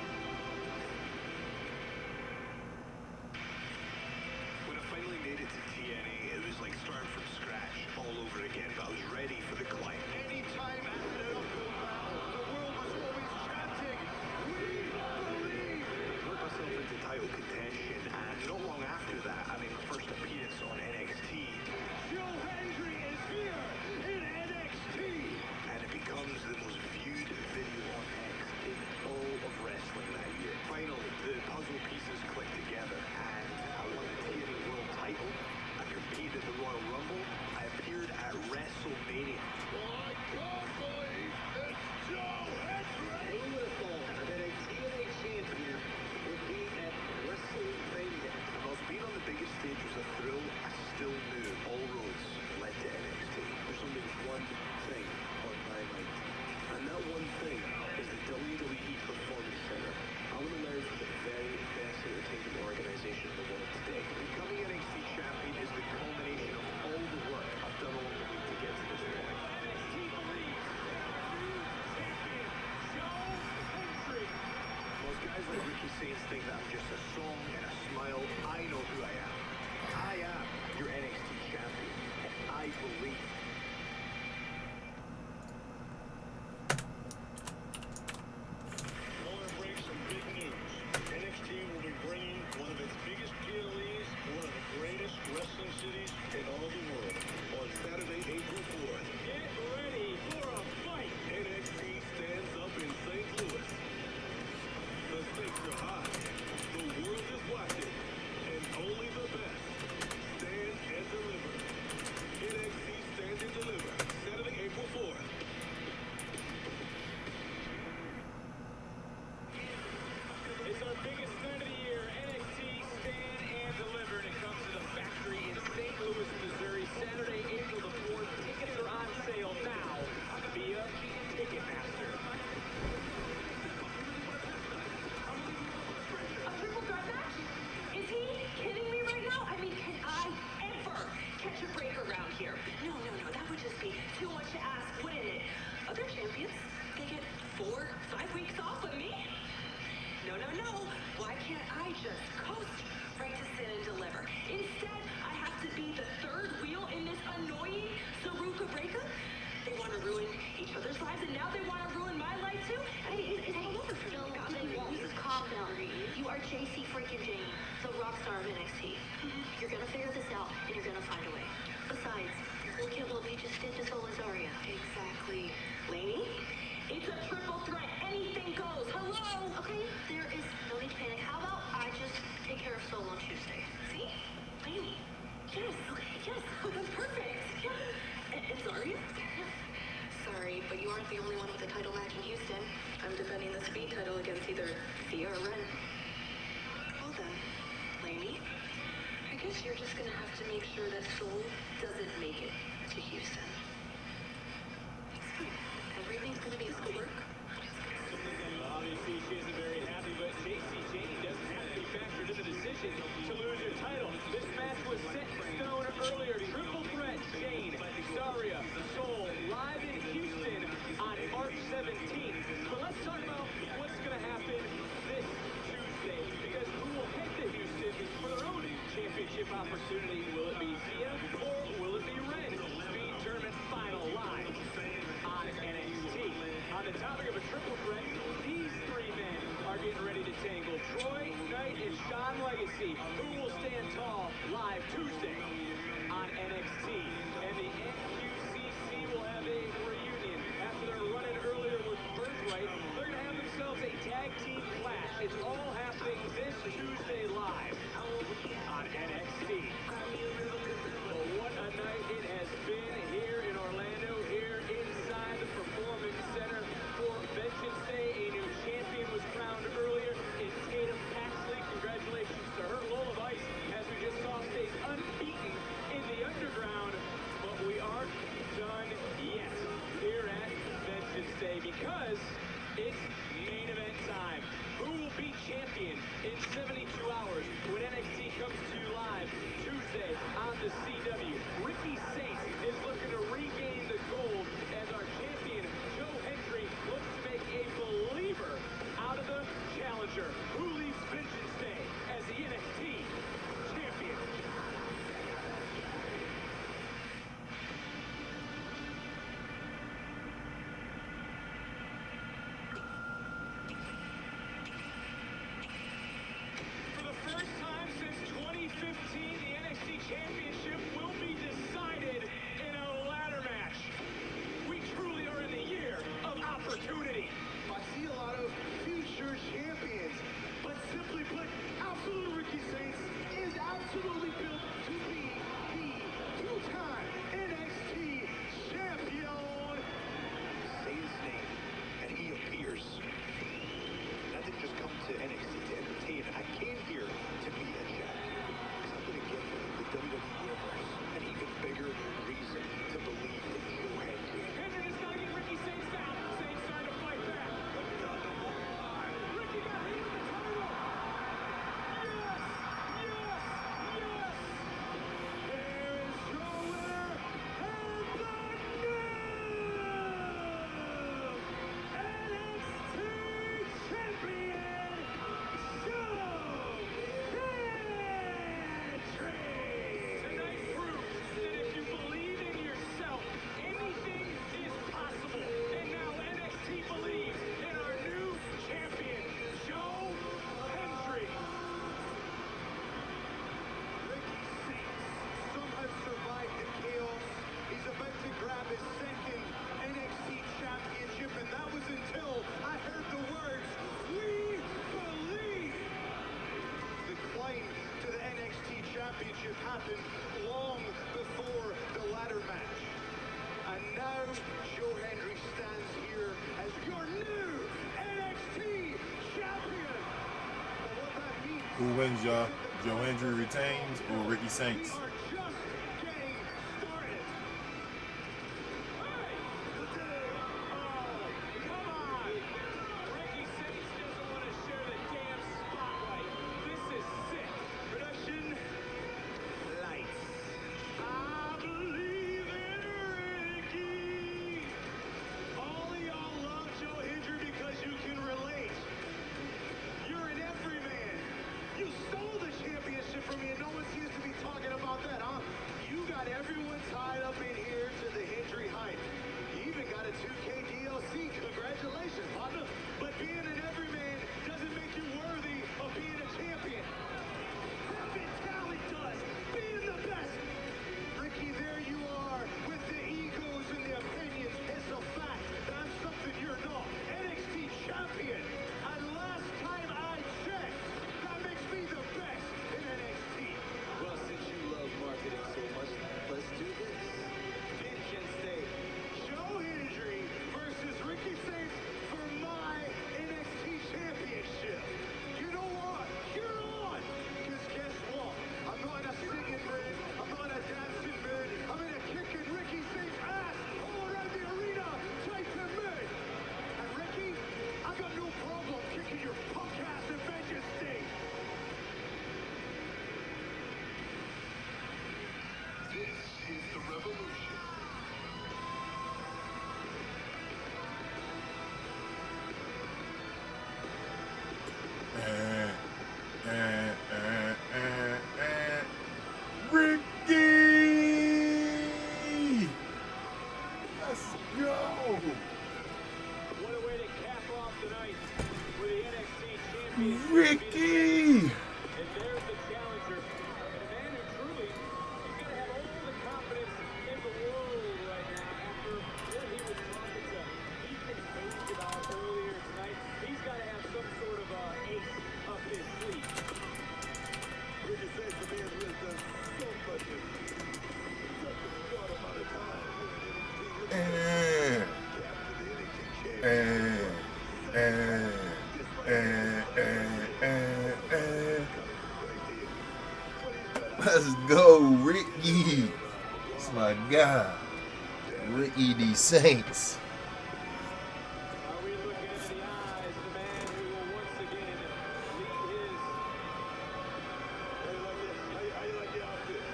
When I finally made it to TNA, it was like starting from scratch all over again, but I was ready for the climb. Anytime I had an uphill battle, the world was always chanting, "We believe!" I worked myself into title contention, and not long after that, I made my first appearance on NXT. Joe Hendry is here in NXT. And it becomes the most viewed video on X in all of wrestling that year. Finally, the puzzle pieces clicked together, and I won the TNA World title. I competed at the Royal Rumble. I appeared at WrestleMania. I can't believe it's Joe Hendry. Who would have thought that a TNA champion would be at WrestleMania? Whilst being on the biggest stage was a thrill, I still knew all roads led to NXT. There's only one thing on my mind, and that one thing is the WWE Performance Center. I want to learn from the very best entertainment organization in the world today. Becoming NXT champion is the culmination of all the work I've done along the way to get to this point. NXT believes new champion Joe Hendry. Most guys like Ricky Saints think that I'm just a song and a smile. I know who I am. I am your NXT champion, and I believe. I want to break some big news. NXT will be bringing one of its biggest PLEs, one of the greatest wrestling cities in all the world, on Saturday, April 4th. Get ready for a fight. NXT stands up in St. Louis. The stakes are high. The world is watching, and only the best stand and deliver. NXT Stand and Deliver, Saturday, April 4th. It's our biggest night of the year, NXT Stand and Deliver, and it comes to the factory in St. Louis, Missouri, Saturday, April the 4th. Tickets are on sale now via Ticketmaster. A triple threat match? Is he kidding me right now? I mean, can I ever catch a break around here? No, that would just be too much to ask, wouldn't it? Other champions, they get 4, 5 weeks off with me. No. Why can't I just coast right to Stand and Deliver? Instead, I have to be the third wheel in this annoying Saruka breakup. They want to ruin each other's lives, and now they want to ruin my life too? Hey, it's all over for me. Calm down. You are JC freaking Jane, the rock star of NXT. You're gonna figure this out, and you're gonna find a way. Besides, look at what we just did to Soul Azaria. Exactly. Lainey, it's a triple threat. Anything goes. Hello? Okay, there is no need to panic. How about I just take care of Soul on Tuesday? See? Lainey, the only one with a title match in Houston. I'm defending the speed title against either Thea or Ren. Well then, Lainey, I guess you're just gonna have to make sure that Soul doesn't make it to Houston. It's fine. Everything's gonna be a squirk. Obviously, she isn't very happy, but J.C. Jane doesn't have to be factored in the decision to lose her title. This match was set in stone earlier. Triple threat, Jane, Zaria, Soul, live in Houston on March 17th. But let's talk about what's going to happen this Tuesday, because who will head to Houston for their own championship opportunity? Will it be Thea or will it be Ren? Speed Tournament Final live on NXT. On the topic of a triple threat, these three men are getting ready to tangle. Troy, Knight, and Sean Legacy, who will stand tall live Tuesday on NXT. And the NQCC will have a reunion. After their run-in earlier with Birthright, they're going to have themselves a tag team clash. It's all happening this Tuesday live on NXT. Well, what a night it has been here in Orlando, here inside the Performance Center for Vengeance Day. A new champion was crowned earlier in Tatum Paxley. Congratulations to her. Lola Vice, as we just saw, stays unbeaten in the underground. But we aren't done yet here at Vengeance Day, because it's main event time. Who will be champion in 72 hours when NXT comes to you live Tuesday on the CW? Ricky Saints is looking to regain the gold as our champion, Joe Hendry, looks to make a believer out of the challenger. Who leaves Vengeance Day as the NXT champion? For the first time since 2015, the NXT Championship will be decided in a ladder match. We truly are in the year of opportunity. I see a lot of future champions, but simply put, Absolute Ricky Saints is absolutely built to be the two-time NXT champion. Say his name, and he appears. And I didn't just come to NXT to entertain. I came here to be a champion. Because I'm going to get the WWE Universe an even bigger reason to believe in Joe Hendry. Hendry just gotta get Ricky Saints down. Saints trying to fight back. Ricky got hit with the title. Yes! Yes! Yes! There is your winner and the new NXT champion, Joe Hendry. Tonight proves that if you believe in yourself, anything is possible. And now NXT believes in our new champion, Joe Hendry. Ricky Saints somehow survived the chaos. He's about to grab his second NXT championship, and that was until I heard the words, "We believe." The climb to the NXT championship happened long before the ladder match. And now Joe Hendry stands here as your new NXT champion. But what that means, Who wins, y'all? Joe Hendry retains or Ricky Saints? we are just getting started. Hey! Oh, come on! Ricky Saints doesn't want to share the damn spotlight. This is sick. Production, lights. I believe in Ricky. All of y'all love Joe Hendry because you can relate. You're an everyman. You stole the championship from me, and no one seems to be talking about that, huh? You got everyone tied up in here to the Hendry hype. You even got a 2K DLC. Congratulations, partner. But being an everyman doesn't make you worthy of being a champion. Having talent does. Being the best. Ricky, there you are with the egos and the opinions. It's a fact that I'm something you're not. NXT champion. And last time I checked, that makes me the best in NXT. Well, since you love marketing so much, let's do this. Vengeance Day. Joe Hendry versus Ricky It's my guy, Ricky D. Saints. Are we looking into the eyes of the man who will once again lead his... How you like this? How you like the outfit?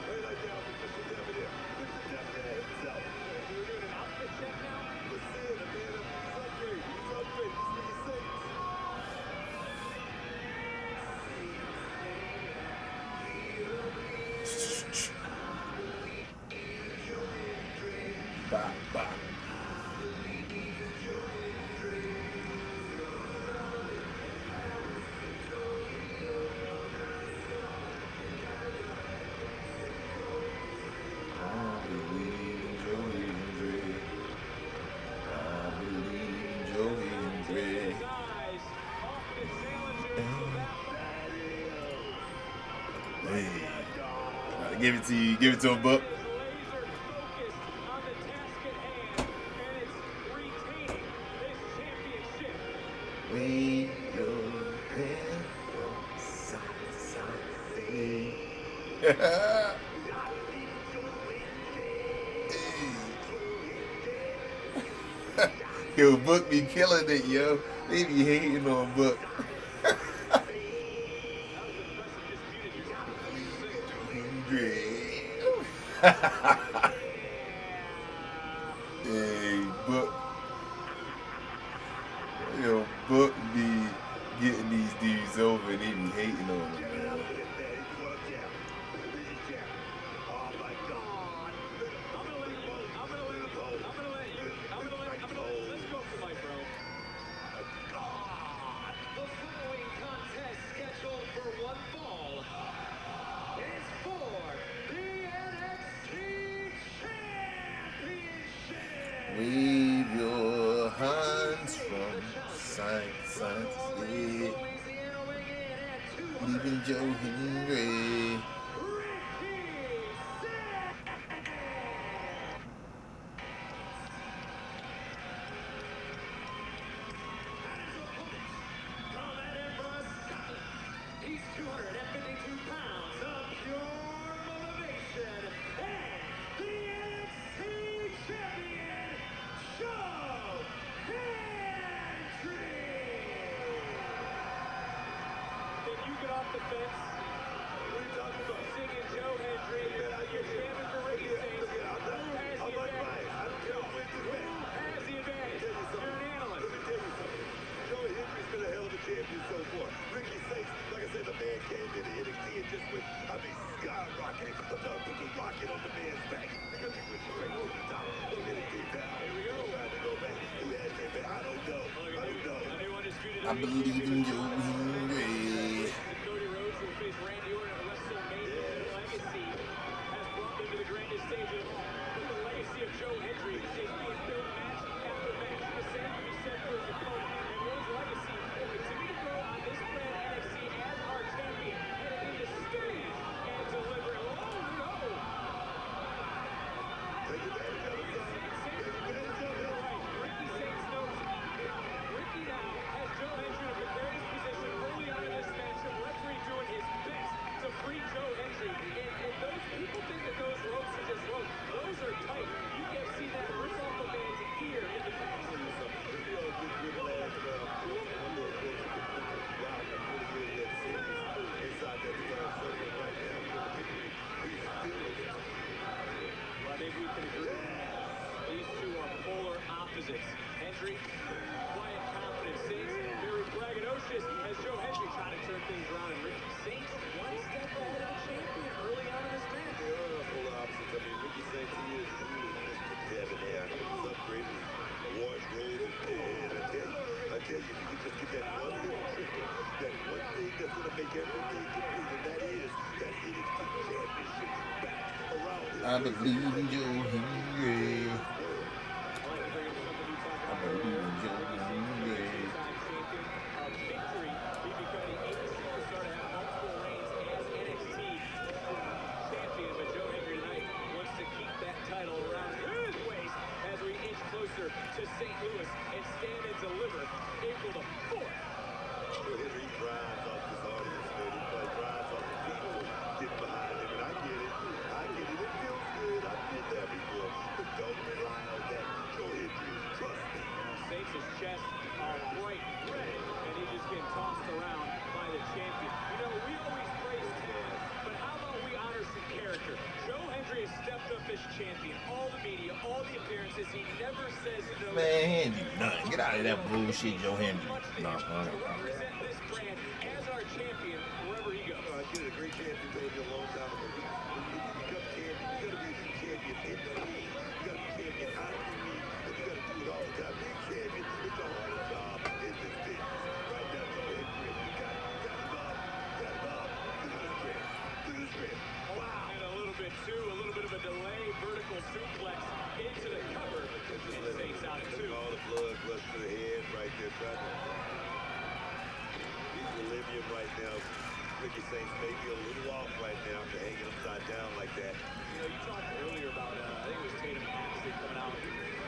How you like the outfit? Mr. Devon here. Mr. Devon there himself. You were doing an outfit check now? Let's see it, man. He's upgraded. He's upgraded. This nigga Saints. Bah, bah. I believe in Joe Hendry. I believe in Joe Hendry. His eyes off the challenger. Hey, gotta give it to you. Give it to him, Buck. Is laser focused on the task at hand, and it's retaining this championship. Wave your hand from side to side. Hey. Yo, Book be killing it, yo. They be hating on Book. Hey, Book. Yo, Book be getting these dudes over and they be hating on them, man. Let's go for Mike, bro. The following contest scheduled for one fall is for the NXT Championship. Wave your hands from side to side. Yeah. Leaving Joe Hendry. He's 252 pounds of pure motivation and the NXT champion, Joe Hendry. Can you get off the fence? What are you talking about? Singing Joe Hendry. You're jamming for Ricky Saints. Who has the advantage? Who has the advantage? You're an analyst. Let me tell you something. Joe Hendry's been a hell of a champion so far. Ricky Saints, like I said, the man came into NXT and just went, skyrocketing. I'm talking put the rocket on the man's back. Because he went straight over the top of NXT now. Here we go. Trying to go back. Who has that back? I don't know. I believe in Joe Hendry. Cody Rhodes will face Randy Orton at WrestleMania. Legacy has brought them to the grandest stage of all. But the legacy of Joe Hendry is being built match after match. The same can be said for his opponent. And Rhodes' legacy will continue to grow on this brand NXT as our champion, heading into stage and delivering. Oh no! Take advantage of it, son. Take advantage of it. Ricky Saints knows Ricky now has Joe Hendry in a precarious position early on in this matchup. Referee doing his best to free Joe Hendry. And those people think that those ropes are just ropes. Those are tight. You can see that rip off a man's ear in the past. Well, maybe we can agree. These two are polar opposites. Hendry, quiet confidence. Saints, very braggadocious as Joe Hendry trying to turn things around. And Ricky Saints, one step ahead of the champion early on in this match. They are polar opposites. I mean, Ricky Saints, he is Mr. Devon there. He's upgraded. Awards rolled and I tell you, if you can just get that one little trick, that one thing that's going to make everything complete, and that is that NXT championship back around here. I believe in Joe Hendry. I believe in Joe Hendry. Closer to St. Louis and stand and deliver April the 4th. Joe Hendry drives off this audience, man. He drives off the people getting behind him, and I get it. I get it. stepped up as champion. All the media, all the appearances, he never says no. Man, he ain't do nothing. Get out of that bullshit, Joe Hendry. No, represent this brand as our champion wherever he goes. He was a great champion, baby, a long time ago. When you become champion, you gotta be a champion in the ring. You gotta be champion out of the ring, and you gotta do it all the time. Being champion is the hardest job in this business. Right now, Joe Hendry, you got him up. Through the strip. Wow. And a little bit of a delay, vertical suplex into the cover, and Saints out at 2. All the blood rush to the head right there, trying to... He's delirium right now. Ricky Saints may be a little off right now after hanging upside down like that. You know, you talked earlier about, I think it was Tatum Paxton coming out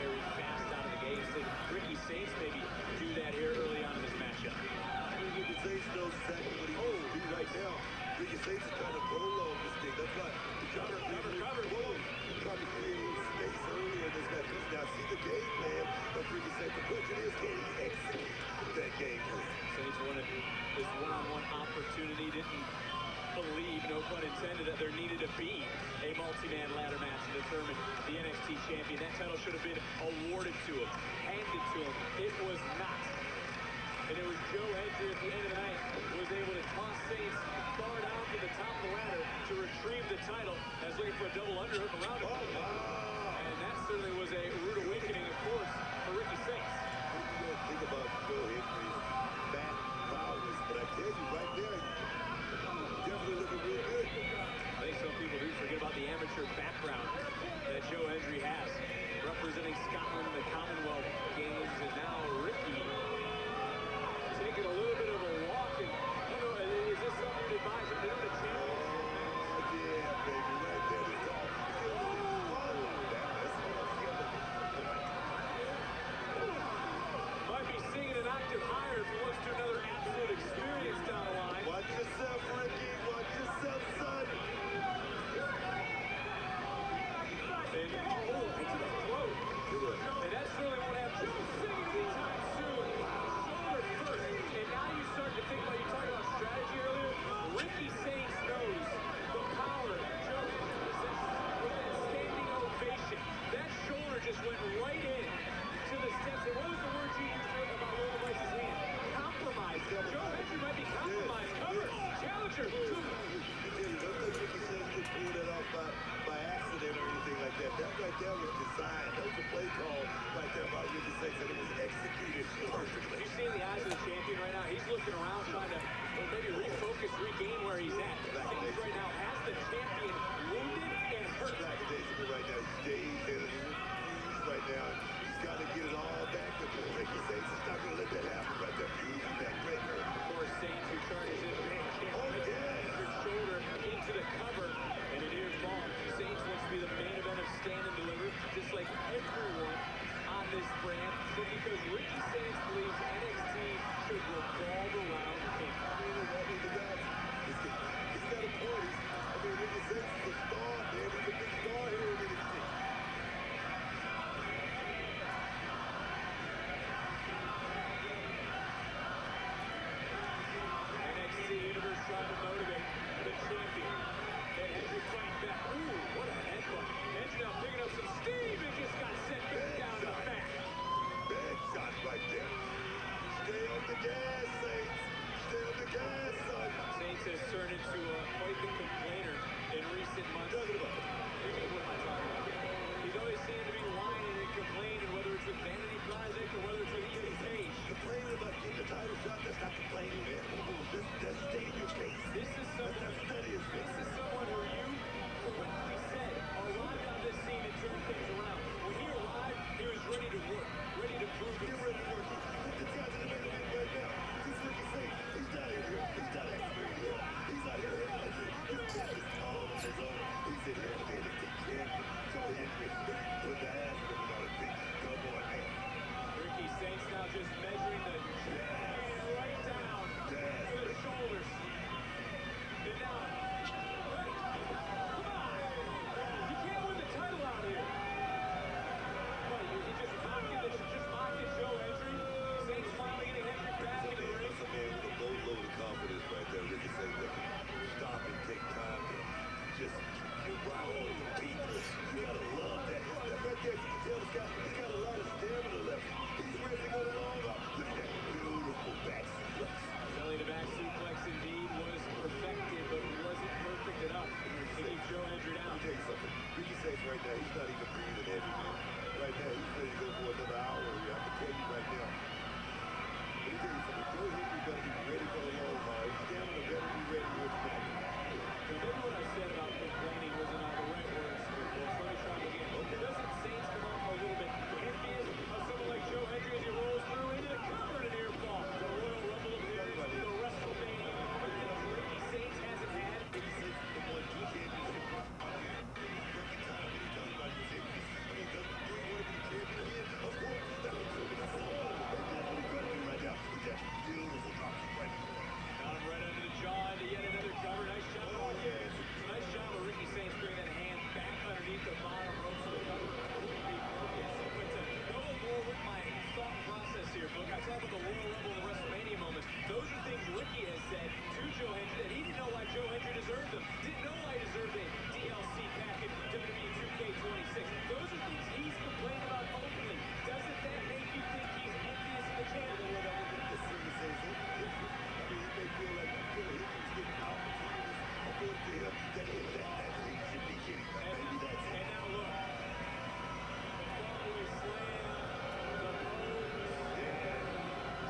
very fast out of the gate. So Ricky Saints maybe do that here early on in this matchup. Ricky Saints knows exactly what he wants to do right now. Ricky Saints is trying to prolong this thing. That's why the cover. Trying to create a little space earlier in this match. Now see the game plan of Ricky Saints. The question is, can he execute that game plan? Saints wanted this one-on-one opportunity, didn't believe, no pun intended, that there needed to be a multi-man ladder match to determine the NXT champion. That title should have been awarded to him, handed to him. It was not. And it was Joe Hendry at the end of the night was able to toss Saints far down to the top of the ladder to retrieve the title as looking for a double underhook around him. And that certainly was a rude awakening, of course, for Ricky Saints. Think about Joe Hendry's back powers, but I tell you right there, definitely looking real good. I think some people do forget about the amateur background that Joe Hendry has, representing Scotland in the Commonwealth Games, and now Ricky taking a little bit of a walk. And I don't know, is this something you advise him to do the championship match? Oh, yeah, baby, right there. It's all Might be singing an octave higher if he wants to do another absolute experience down the line. Watch yourself, Ricky. Watch yourself, son. And, into the throat. And that certainly won't have Joe singing anytime soon. Shoulder first. And now you start to think about, you talked about strategy earlier. Ricky Saints knows the power. Joe with that standing ovation. That shoulder just went right in to the steps. And what was the word you used about Logan Rice's hand? Compromise. Joe Hendry might be compromised. Cover. Challenger. Don't think Ricky Saints could pull that off by accident or anything like that. That right there was designed. That was a play call right there by Ricky Saints, and it was executed perfectly. You see in the eyes of the champion right now, he's looking around trying to maybe refocus, regain where he's at. Saints right now has the champion wounded and hurt. Lackadaisical right now. He's dazed and confused right now. He's got to get it all back. But Ricky Saints is not going to let that happen right there. Using that breaker. Of course, Saints who charges in man his shoulder into the cover, and it is ball. Saints wants to be the main event of Stand and Deliver, just like everyone on this brand. But because Ricky Saints believes NXT should revolve around him. He's got a point. I mean, Ricky Saints is a star, man. He's a big star right now, he's not even breathing heavy, man. Right now, he's ready to go for another hour. I can tell you right now. Let me tell you something. Joe Henry better be ready for the long haul. His stamina better be ready here tonight. So maybe what I said about complaining wasn't all the right words. Well, let me try again. Doesn't Saints come off a little bit envious of someone like Joe Hendry as he rolls through into the cover and an air ball? The Royal Rumble appearance, the WrestleMania moment that Ricky Saints hasn't had. Ricky Saints is the one two championship. Ricky time when he talks about his injuries. I mean, do you want to be champion again? Of course. That's what he's going to do right now. With that beautiful drop kick right now. Got him right under the jaw into yet another cover. Nice shot. Oh, yes. Nice job of Ricky Saints bringing that hand back underneath the bottom ropes of the cover. But to go more with my thought process here, Book, I talk about the Royal Rumble and the WrestleMania moments. Those are things Ricky has said to Joe Hendry that he didn't know why Joe Hendry deserved them. Didn't know why he deserved a DLC package WWE 2K26. Those are things he's complained about openly. Doesn't that make you think he's envious of the champion? As soon as they say, I mean, he may feel like Joe Henry's getting opportunities according to him that he should be getting. Maybe that's it. And now look. Broadway slam. The moves.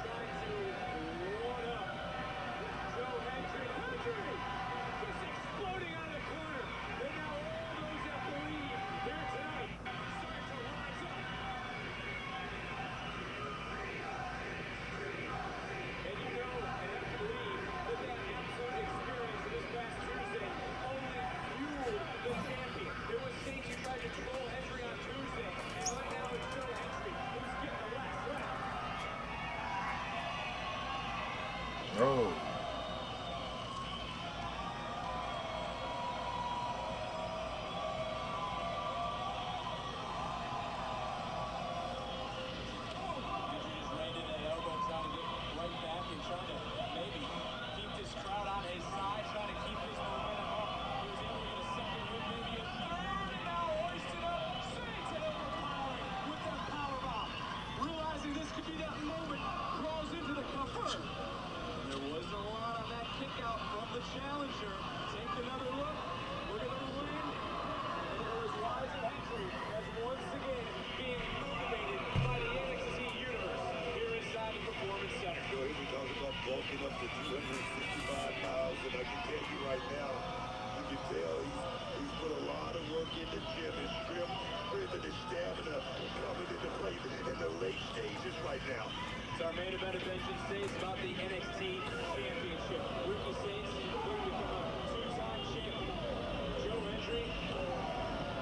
Trying to one up. Joe Hendry. Just exploding out of the corner. And now all those that believe here tonight start to rise up. And you know, and I believe that absolute experience of this past Tuesday only fueled the champion. It was Saints who tried to troll Hendry on Tuesday, and right now it's Joe Hendry who's getting the last laugh. Oh. Landed that elbow, trying to get right back and trying to maybe keep this crowd on his side, trying to keep this momentum up. He was able to get a second win, maybe a third, and now hoisted up. Saints and overpowering with that powerbomb. Realizing this could be that moment, crawls into the cover. There wasn't a lot on that kick out from the challenger. Take another look. Look at the win. And it was wise of Hendry as once again being motivated by the NXT universe here inside the Performance Center. Joe Henry talks about bulking up to 265 pounds, and I can tell you right now, you can tell he's put a lot of work in the gym. His strength and his stamina coming into play in the late stages right now. It's our main event of Vengeance Day. It's about the NXT Championship. Ricky Saints looking to become a two-time champion. Joe Hendry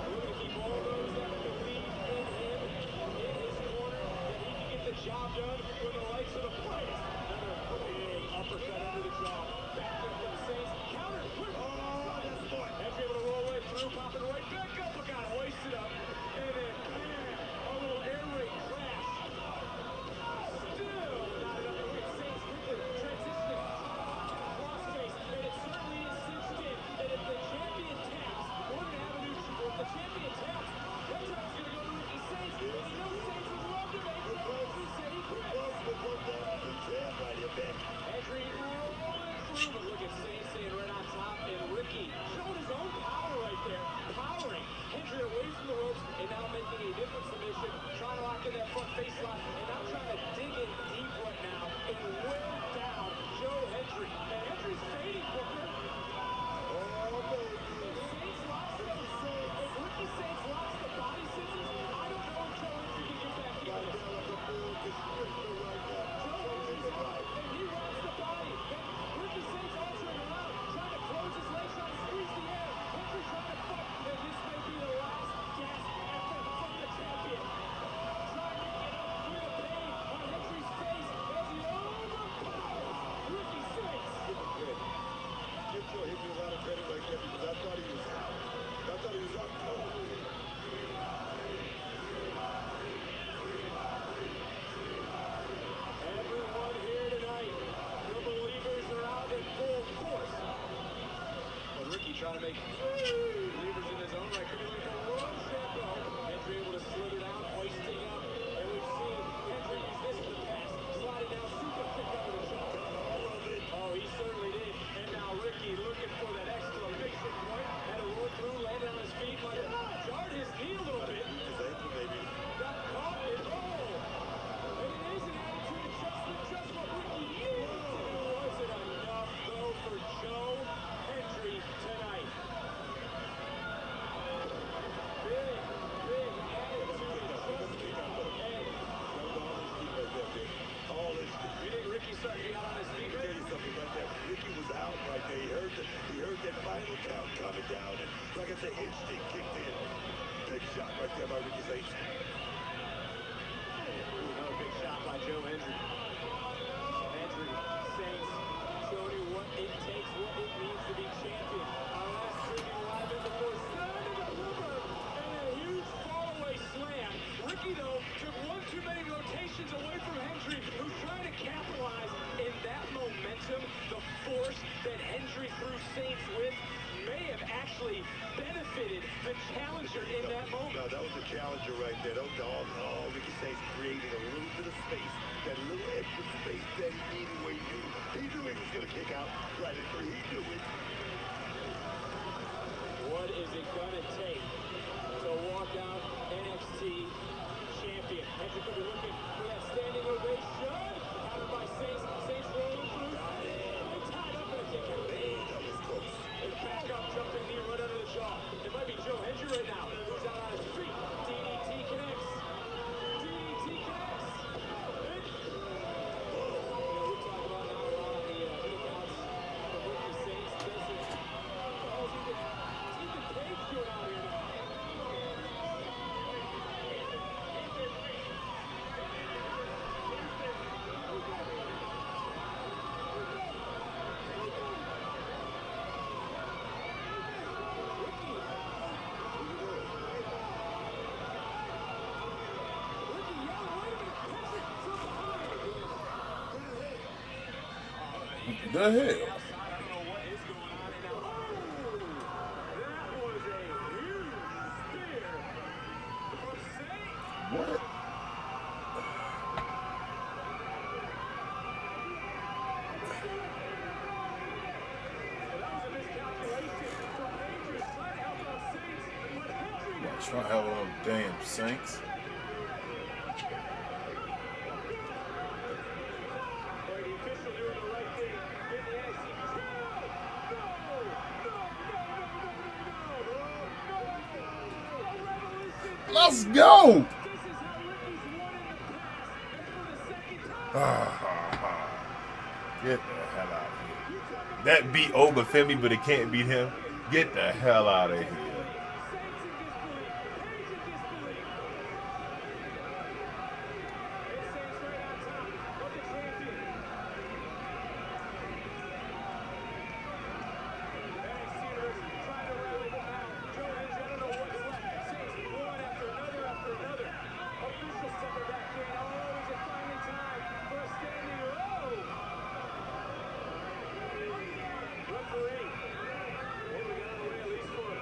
looking to keep all those that believe in him in his corner, that he can get the job done with the likes of the players. Another big uppercut into the jaw. Back there for the Saints. Counter. Oh, that's the point. Hendry able to roll right through, popping right back up. But got hoisted up. And then, a little air raid crash. Still not enough to get Saints quickly transitioning. Crossface, and it certainly is cinched in that if the champion taps, we're going to have a new champion. If the champion taps, that time's going to go to Ricky Saints. And you know Saints would love to make that Hendry say he quits. Hendry rolling through, but look at Saints staying right on top, and Ricky showing his own power right there, powering Hendry away from the ropes, and now making a different submission, trying to lock in that front face lock, and now trying to dig in deep right now and wear down Joe Hendry. And Hendry's fading, Booker. Saints lost it. If Ricky Saints lost the body scissors, I don't know if Joe Hendry can get back in this. And he wants the body. And Ricky Saints altering around, trying to close his legs, trying to squeeze the air. Hendry trying to fight. And this may be the last gasp effort from the champion. Trying to get up through the pain on Hendry's face as he overpowers Ricky Saints. Give Joe Henry a lot of credit right there because I thought he was out. I thought he was out cold. Everyone here tonight, the believers are out in full force. But Ricky trying to make believers in his own right. Could be like a Rochambeau. Hendry able to slither down, hoisting up. And we've seen Hendry use this in the past. Sliding down, super kick out of the jaw. Oh, he certainly did. And now Ricky looking for that exclamation point. Had to roll through, landed on his feet, might have jarred his shot right there by Ricky Saints. Another big shot by Joe Hendry. Hendry, Saints, showing you what it takes, what it means to be champion. Our last streaming live in the fourth. Slide into Hoover, and a huge fallaway slam. Ricky, though, took one too many rotations away from Hendry, who's trying to capitalize in that momentum. The force that Hendry threw Saints with may have actually benefited the challenger in that moment. No, that was the challenger right there. That was all Ricky Saints creating a little bit of space, that little extra space that he needed where he knew he was going to kick out right at three. He knew it. What is it going to take to walk out NXT champion? Hendry could be looking for that standing ovation. Countered by Saints. Saints rolling through. And tied up in a kick out. That was close. And back up, jumping knee right under the jaw. It might be Joe Hendry right now, who's out on his feet. DDT connects. DDT connects. We talk about now a lot on the kickouts from Ricky Saints. Does it? How's Ethan Page doing out here now? The hell? I don't know what is going on in that. That was a huge spear from Saints. What? That was a miscalculation from Patriots trying to help out Saints, but Hendry Try to have them damn Saints. the official doing the right thing in the NXT. No! Let's go. This is how Ricky's won in the past, and for the second time. Get the hell out of here. That beat Obafemi, but it can't beat him. Get the hell out of here. Saints in disbelief. Page in disbelief. It's Saints right on top of the champion. NXT Universe trying to rally them out. Joe Hendry, I don't know what's left. Saints one after another. Officials stepping back in. Oh, is it finally time for a standing row? Referee. What we got on the way, at least for a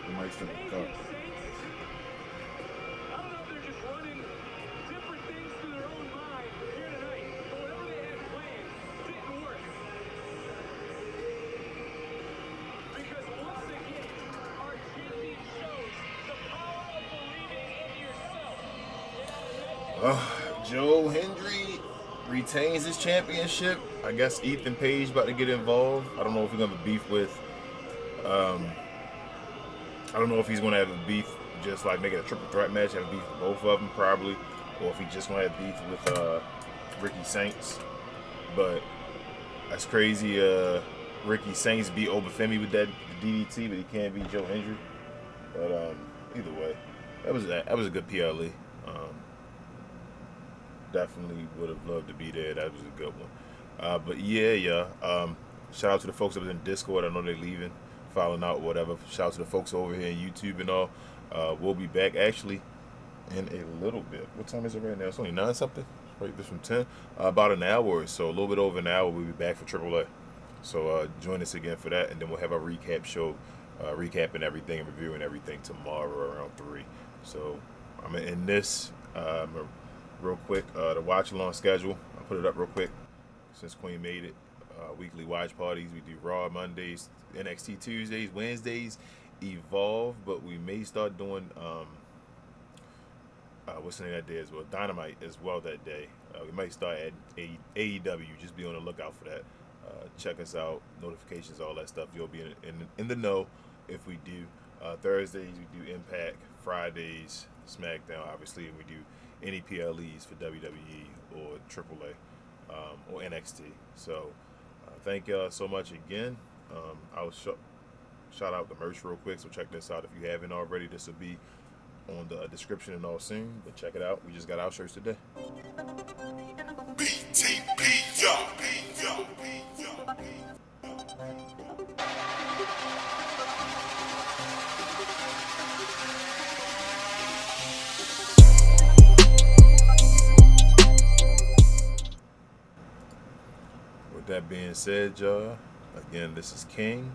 The mic's still in the car. I don't know if they're just running different things through their own mind here tonight, but whatever they had planned didn't work. Because once again, our champion shows the power of believing in yourself. Joe Hendry retains his championship. I guess Ethan Page about to get involved. I don't know if he's gonna have a beef with. I don't know if he's gonna have a beef, just like making a triple threat match, have a beef with both of them probably, or if he's just gonna have beef with Ricky Saints. But that's crazy. Ricky Saints beat Obafemi with that DDT, but he can't beat Joe Hendry. But either way, that was a good PLE. Definitely would have loved to be there. That was a good one. But yeah. Shout out to the folks that was in Discord. I know they're leaving, filing out, whatever. Shout out to the folks over here in YouTube and all. We'll be back actually in a little bit. What time is it right now? It's only 9 something. Right, this from 10. About an hour or so, a little bit over an hour. We'll be back for AAA. So join us again for that, and then we'll have our recap show, recapping everything and reviewing everything tomorrow around 3. So I'm gonna end this real quick. The watch along schedule. I'll put it up real quick since Queen made it. Weekly watch parties. We do Raw Mondays, NXT Tuesdays, Wednesdays, Evolve, but we may start doing what's the name that day as well? Dynamite as well that day. We might start at AEW. Just be on the lookout for that. Check us out, notifications, all that stuff. You'll be in the know if we do. Thursdays we do Impact. Fridays SmackDown, obviously, and we do any PLEs for WWE or AAA or NXT. So thank y'all so much again. I'll shout out the merch real quick, so check this out if you haven't already. This will be on the description and all soon, but check it out. We just got our shirts today. BTP, y'all. With that being said, y'all, again, this is King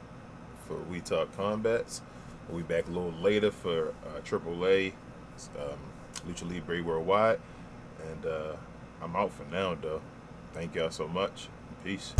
for We Talk Combats. We'll be back a little later for AAA, Lucha Libre Worldwide. And I'm out for now, though. Thank y'all so much. Peace.